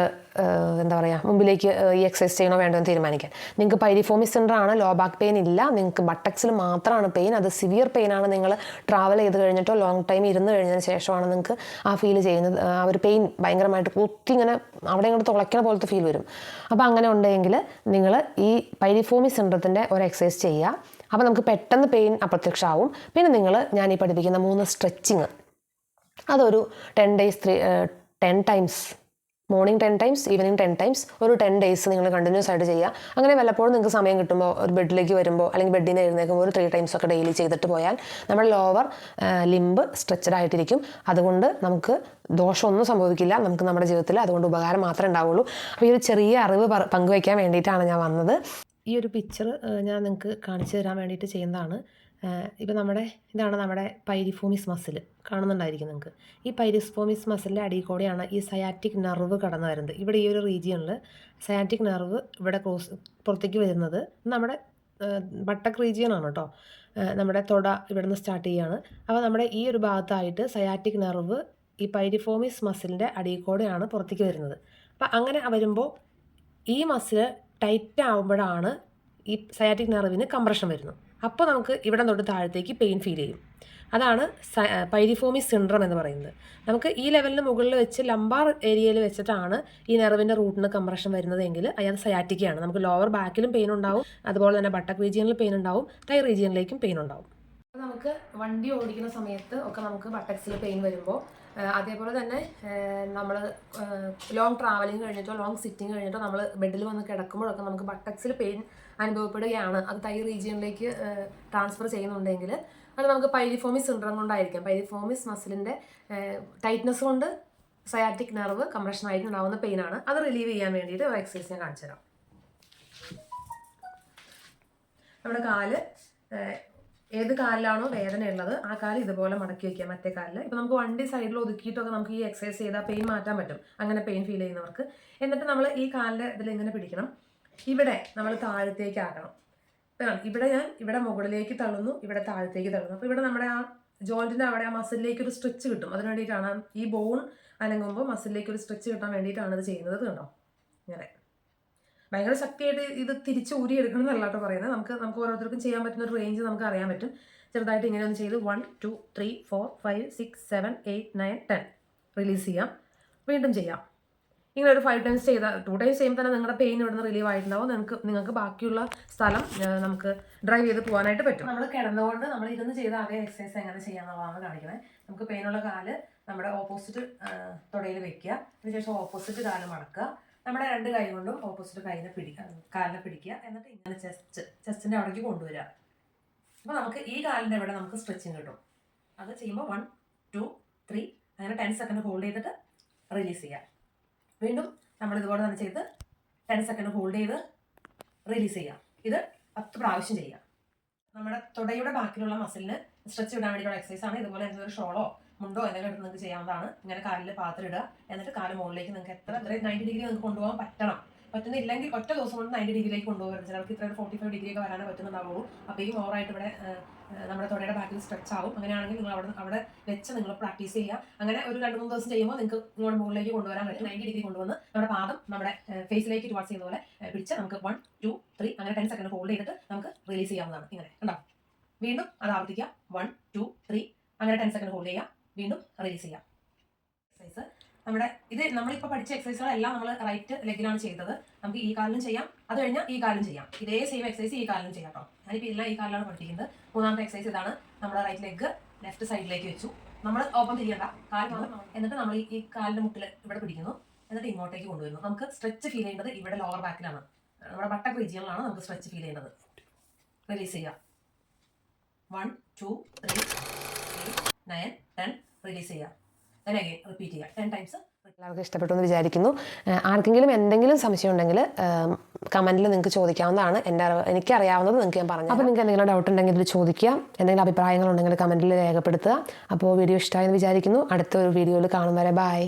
എന്താ പറയുക മുമ്പിലേക്ക് ഈ എക്സസൈസ് ചെയ്യണോ വേണ്ടോ എന്ന് തീരുമാനിക്കാൻ. നിങ്ങൾക്ക് പൈരിഫോമിക് സിൻഡ്രോം ആണ്, ലോ ബാക്ക് പെയിൻ ഇല്ല, നിങ്ങൾക്ക് ബട്ടക്സിൽ മാത്രമാണ് പെയിൻ, അത് സിവിയർ പെയിനാണ്. നിങ്ങൾ ട്രാവൽ ചെയ്ത് കഴിഞ്ഞിട്ടോ ലോങ് ടൈം ഇരുന്ന് കഴിഞ്ഞതിന് ശേഷമാണ് നിങ്ങൾക്ക് ആ ഫീൽ ചെയ്യുന്നത്. ആ ഒരു പെയിൻ ഭയങ്കരമായിട്ട് കുത്തി ഇങ്ങനെ അവിടെ ഇങ്ങോട്ട് തുളയ്ക്കണ പോലത്തെ ഫീൽ വരും. അപ്പോൾ അങ്ങനെ ഉണ്ടെങ്കിൽ നിങ്ങൾ ഈ പൈരിഫോമിക് സിൻഡ്രത്തിൻ്റെ ഒരു എക്സസൈസ് ചെയ്യുക. അപ്പോൾ നമുക്ക് പെട്ടെന്ന് പെയിൻ അപ്രത്യക്ഷമാവും. പിന്നെ നിങ്ങൾ ഞാൻ ഈ പഠിപ്പിക്കുന്ന 3 സ്ട്രെച്ചിങ്, അതൊരു 10 days 10 times, morning 10 times, evening 10 times, ഒരു 10 days നിങ്ങൾ കണ്ടിന്യൂസ് ആയിട്ട് ചെയ്യുക. അങ്ങനെ വല്ലപ്പോഴും നിങ്ങൾക്ക് സമയം കിട്ടുമ്പോൾ ഒരു ബെഡിലേക്ക് വരുമ്പോൾ അല്ലെങ്കിൽ ബെഡിൽ നിന്ന് എഴുന്നേൽക്കുമ്പോൾ ഒരു 3 times ഒക്കെ ഡെയിലി ചെയ്തിട്ട് പോയാൽ നമ്മുടെ ലോവർ ലിംബ് സ്ട്രെച്ചഡ് ആയിട്ടിരിക്കും. അതുകൊണ്ട് നമുക്ക് ദോഷമൊന്നും സംഭവിക്കില്ല, നമുക്ക് നമ്മുടെ ജീവിതത്തിൽ അതുകൊണ്ട് ഉപകാരം മാത്രമേ ഉണ്ടാവുള്ളൂ. അപ്പോൾ ഈ ഒരു ചെറിയ അറിവ് പങ്കുവയ്ക്കാൻ വേണ്ടിയിട്ടാണ് ഞാൻ വന്നത്. ഈ ഒരു പിക്ചർ ഞാൻ നിങ്ങൾക്ക് കാണിച്ചു തരാൻ വേണ്ടിയിട്ട് ചെയ്യുന്നതാണ്. ഇപ്പോൾ ഇതാണ് നമ്മുടെ പൈരിഫോമിസ് മസിൽ കാണുന്നുണ്ടായിരിക്കും നിങ്ങൾക്ക്. ഈ പൈരിഫോമിസ് മസിലിൻ്റെ അടിയിൽ കൂടെയാണ് ഈ സയാറ്റിക് നെർവ് കടന്നു വരുന്നത്. ഇവിടെ ഈ ഒരു റീജിയണിൽ സയാറ്റിക് നെർവ് ഇവിടെ പുറത്തേക്ക് വരുന്നത് നമ്മുടെ ബട്ടക് റീജിയനാണ് കേട്ടോ. നമ്മുടെ തൊട ഇവിടെ നിന്ന് സ്റ്റാർട്ട് ചെയ്യുകയാണ്. അപ്പോൾ നമ്മുടെ ഈ ഒരു ഭാഗത്തായിട്ട് സയാറ്റിക് നെർവ് ഈ പൈരിഫോമിസ് മസിലിൻ്റെ അടിയിൽ കൂടെയാണ് പുറത്തേക്ക് വരുന്നത്. അപ്പോൾ അങ്ങനെ വരുമ്പോൾ ഈ മസിൽ ടൈറ്റ് ആകുമ്പോഴാണ് ഈ സയാറ്റിക് നെർവിന് കംപ്രഷൻ വരുന്നത്. അപ്പോൾ നമുക്ക് ഇവിടെ തൊട്ട് താഴത്തേക്ക് പെയിൻ ഫീൽ ചെയ്യും. അതാണ് പൈരിഫോമിക് സിൻഡ്രോം എന്ന് പറയുന്നത്. നമുക്ക് ഈ ലെവലിന് മുകളിൽ വെച്ച് ലംബാർ ഏരിയയിൽ വെച്ചിട്ടാണ് ഈ നെർവിൻ്റെ റൂട്ടിന് കംപ്രഷൻ വരുന്നതെങ്കിൽ അത് സയാറ്റിക്കയാണ്. നമുക്ക് ലോവർ ബാക്കിലും പെയിൻ ഉണ്ടാവും, അതുപോലെ തന്നെ ബട്ടക് റീജിയനിൽ പെയിൻ ഉണ്ടാവും, തൈ റീജിയനിലേക്കും പെയിൻ ഉണ്ടാവും. നമുക്ക് വണ്ടി ഓടിക്കുന്ന സമയത്ത് ഒക്കെ നമുക്ക് ബട്ടക്സിൽ പെയിൻ വരുമ്പോൾ, അതേപോലെ തന്നെ നമ്മൾ ലോങ് ട്രാവലിംഗ് കഴിഞ്ഞിട്ടോ ലോങ് സിറ്റിംഗ് കഴിഞ്ഞിട്ടോ നമ്മൾ ബെഡിൽ വന്ന് കിടക്കുമ്പോഴൊക്കെ നമുക്ക് ബട്ടക്സിൽ പെയിൻ അനുഭവപ്പെടുകയാണ്, അത് തൈ റീജിയനിലേക്ക് ട്രാൻസ്ഫർ ചെയ്യുന്നുണ്ടെങ്കിൽ അത് നമുക്ക് പൈരിഫോമിക് സിൻഡ്രോം കൊണ്ടായിരിക്കാം. പൈരിഫോമിക് മസിലിൻ്റെ ടൈറ്റ്നസ് കൊണ്ട് സയാറ്റിക് നെർവ് കംപ്രഷൻ ആയിട്ട് ഉണ്ടാകുന്ന പെയിനാണ്. അത് റിലീവ് ചെയ്യാൻ വേണ്ടിയിട്ട് ഒരു എക്സസൈസ് ഞാൻ കാണിച്ചു തരാം. നമ്മുടെ കാല് ഏത് കാലിലാണോ വേദന ഉള്ളത് ആ കാല് ഇതുപോലെ മടക്കി വയ്ക്കുക, മറ്റേ കാലിൽ. ഇപ്പോൾ നമുക്ക് വണ്ടി സൈഡിൽ ഒതുക്കിയിട്ടൊക്കെ നമുക്ക് ഈ എക്സസൈസ് ചെയ്താൽ പെയിൻ മാറ്റാൻ പറ്റും, അങ്ങനെ പെയിൻ ഫീൽ ചെയ്യുന്നവർക്ക്. എന്നിട്ട് നമ്മൾ ഈ കാലിൻ്റെ ഇതിൽ ഇങ്ങനെ പിടിക്കണം, ഇവിടെ നമ്മൾ താഴത്തേക്ക് ആക്കണം. ഇവിടെ ഇവിടെ മുകളിലേക്ക് തള്ളുന്നു, ഇവിടെ താഴത്തേക്ക് തള്ളുന്നു. അപ്പോൾ ഇവിടെ നമ്മുടെ ആ ജോയിൻറ്റിൻ്റെ അവിടെ ആ മസിലിലേക്ക് ഒരു സ്ട്രെച്ച് കിട്ടും. അതിന് വേണ്ടിയിട്ടാണ് ഈ ബോൺ അനങ്ങുമ്പോൾ മസിലിലേക്ക് ഒരു സ്ട്രെച്ച് കിട്ടാൻ വേണ്ടിയിട്ടാണ് ഇത് ചെയ്യുന്നത്. കണ്ടോ, ഇങ്ങനെ ഭയങ്കര ശക്തിയായിട്ട് ഇത് തിരിച്ച് ഊരി എടുക്കണം എന്നല്ലാട്ടോ പറയുന്നത്. നമുക്ക് ഓരോരുത്തർക്കും ചെയ്യാൻ പറ്റുന്ന ഒരു റേഞ്ച് നമുക്ക് അറിയാൻ പറ്റും. ചെറുതായിട്ട് ഇങ്ങനെ ഒന്ന് ചെയ്ത് 1 2 3 4 5 6 7 8 9 10 റിലീസ് ചെയ്യാം. വീണ്ടും ചെയ്യാം. ഇങ്ങനെ ഒരു 5 times ചെയ്താൽ 2 times ചെയ്യുമ്പോൾ തന്നെ നിങ്ങളുടെ പെയിൻ ഇവിടുന്ന് റിലീവ് ആയിട്ടുണ്ടാവും. നിങ്ങൾക്ക് ബാക്കിയുള്ള സ്ഥലം നമുക്ക് ഡ്രൈവ് ചെയ്ത് പോകാനായിട്ട് പറ്റും. നമ്മൾ കിടന്നുകൊണ്ട് നമ്മൾ ഇരുന്ന് ചെയ്ത അതേ എക്സസൈസ് എങ്ങനെ ചെയ്യാന്നുള്ളതാണ് കാണിക്കുന്നത്. നമുക്ക് പെയിനുള്ള കാല് നമ്മുടെ ഓപ്പോസിറ്റ് തുടയിൽ വെക്കുക, അതിനുശേഷം ഓപ്പോസിറ്റ് കാല് മടക്കുക, നമ്മുടെ 2 കൈ കൊണ്ടും ഓപ്പോസിറ്റ് കാലിനെ പിടിക്കുക, എന്നിട്ട് ഇങ്ങനെ ചെസ്റ്റിൻ്റെ അവിടേക്ക് കൊണ്ടുവരിക. അപ്പോൾ നമുക്ക് ഈ കാലിൻ്റെ ഇവിടെ നമുക്ക് സ്ട്രെച്ചിങ് കിട്ടും. അത് ചെയ്യുമ്പോൾ 1 2 3 അങ്ങനെ 10 സെക്കൻഡ് ഹോൾഡ് ചെയ്തിട്ട് റിലീസ് ചെയ്യുക. വീണ്ടും നമ്മൾ ഇതുപോലെ തന്നെ ചെയ്ത് 10 സെക്കൻഡ് ഹോൾഡ് ചെയ്ത് റിലീസ് ചെയ്യുക. ഇത് 10 പ്രാവശ്യം ചെയ്യുക. നമ്മുടെ തുടയുടെ ബാക്കിലുള്ള മസിലിന് സ്ട്രെച്ച് ഇടാൻ വേണ്ടിയിട്ടുള്ള എക്സസൈസ് ആണ്. ഇതുപോലെ എന്തെങ്കിലും ഷോളോ മുണ്ടോ എന്തെങ്കിലും എടുത്ത് നിങ്ങൾക്ക് ചെയ്യാവുന്നതാണ്. ഇങ്ങനെ കാലിൽ പാത്രം ഇടുക, എന്നിട്ട് കാല് മുകളിലേക്ക് നിങ്ങൾക്ക് എത്ര 90 ഡിഗ്രി നിങ്ങൾക്ക് കൊണ്ടുപോകാൻ പറ്റുന്നില്ലെങ്കിൽ ഒറ്റ ദിവസം കൊണ്ട് 90 ഡിഗ്രിയിലേക്ക് കൊണ്ടുപോകരുത്. ചിലർക്ക് ഇത്ര 45 ഡിഗ്രി ഒക്കെ വരാനേ പറ്റുന്നുണ്ടാവുള്ളൂ. അപ്പോൾ ഈ ഓവറായിട്ട് ഇവിടെ നമ്മുടെ തുടയുടെ ബാക്കിൽ സ്ട്രെച്ച് ആവും. അങ്ങനെയാണെങ്കിൽ നിങ്ങൾ അവിടെ വെച്ച് നിങ്ങൾ പ്രാക്ടീസ് ചെയ്യുക. അങ്ങനെ ഒരു 2-3 ദിവസം ചെയ്യുമ്പോൾ നിങ്ങൾക്ക് ഇങ്ങോട്ട് മുകളിലേക്ക് കൊണ്ടുവരാൻ പറ്റും. 90 ഡിഗ്രി കൊണ്ടുവന്ന് നമ്മുടെ പാദം നമ്മുടെ ഫേസിലേക്ക് ടുവാർഡ്സ് ചെയ്യുന്ന പോലെ പിടിച്ച് നമുക്ക് 1 2 3 അങ്ങനെ 10 സെക്കൻഡ് ഹോൾഡ് ചെയ്തിട്ട് നമുക്ക് റിലീസ് ചെയ്യാവുന്നതാണ്. ഇങ്ങനെ ഉണ്ടാവും. വീണ്ടും അത് ആവർത്തിക്കുക. 1 2 3 അങ്ങനെ 10 സെക്കൻഡ് ഹോൾഡ് ചെയ്യുക, വീണ്ടും റിലീസ് ചെയ്യാം. എക്സസൈസ് നമ്മളിപ്പോൾ പഠിച്ച എക്സസൈസുകളെല്ലാം നമ്മൾ റൈറ്റ് ലെഗിലാണ് ചെയ്തത്. നമുക്ക് ഈ കാലിലും ചെയ്യാം, അത് കഴിഞ്ഞാൽ ഈ കാലിലും ചെയ്യാം. ഇതേ സെയിം എക്സസൈസ് ഈ കാലിലും ചെയ്യാം കേട്ടോ. ഞാനിപ്പോൾ എല്ലാം ഈ കാലിലാണ് പഠിപ്പിക്കുന്നത്. 3ാമത്തെ എക്സസൈസ് ഇതാണ്. നമ്മുടെ റൈറ്റ് ലെഗ് ലെഫ്റ്റ് സൈഡിലേക്ക് വെച്ചു. നമ്മൾ ഓപ്പൺ തിരിയണ്ട, കാൽ മാത്രം. എന്നിട്ട് നമ്മൾ ഈ കാലിൻ്റെ മുട്ടിൽ ഇവിടെ പിടിക്കുന്നു, എന്നിട്ട് ഇങ്ങോട്ടേക്ക് കൊണ്ടുവരുന്നു. നമുക്ക് സ്ട്രെച്ച് ഫീൽ ചെയ്യേണ്ടത് ഇവിടെ ലോവർ ബാക്കിലാണ്, നമ്മുടെ ബട്ടക് റീജിയനിലാണ് നമുക്ക് സ്ട്രെച്ച് ഫീൽ ചെയ്യേണ്ടത്. റിലീസ് ചെയ്യുക. 1 2 3 8 9 10 റിലീസ് ചെയ്യുക. then again റിപ്പീറ്റ് ചെയ്യുക 10 times. എല്ലാവർക്കും ഇഷ്ടപ്പെട്ടു എന്ന് വിചാരിക്കുന്നു. ആർക്കെങ്കിലും എന്തെങ്കിലും സംശയം ഉണ്ടെങ്കിൽ കമൻറ്റിൽ നിങ്ങൾക്ക് ചോദിക്കാവുന്നതാണ്. എനിക്കറിയാവുന്നത് നിങ്ങൾക്ക് ഞാൻ പറഞ്ഞു. അപ്പോൾ നിങ്ങൾക്ക് എന്തെങ്കിലും ഡൗട്ട് ഉണ്ടെങ്കിൽ ഇതിൽ ചോദിക്കുക. എന്തെങ്കിലും അഭിപ്രായങ്ങളുണ്ടെങ്കിൽ കമൻറ്റിൽ രേഖപ്പെടുത്തുക. അപ്പോൾ വീഡിയോ ഇഷ്ടമായെന്ന് വിചാരിക്കുന്നു. അടുത്ത ഒരു വീഡിയോയിൽ കാണും വരെ ബൈ.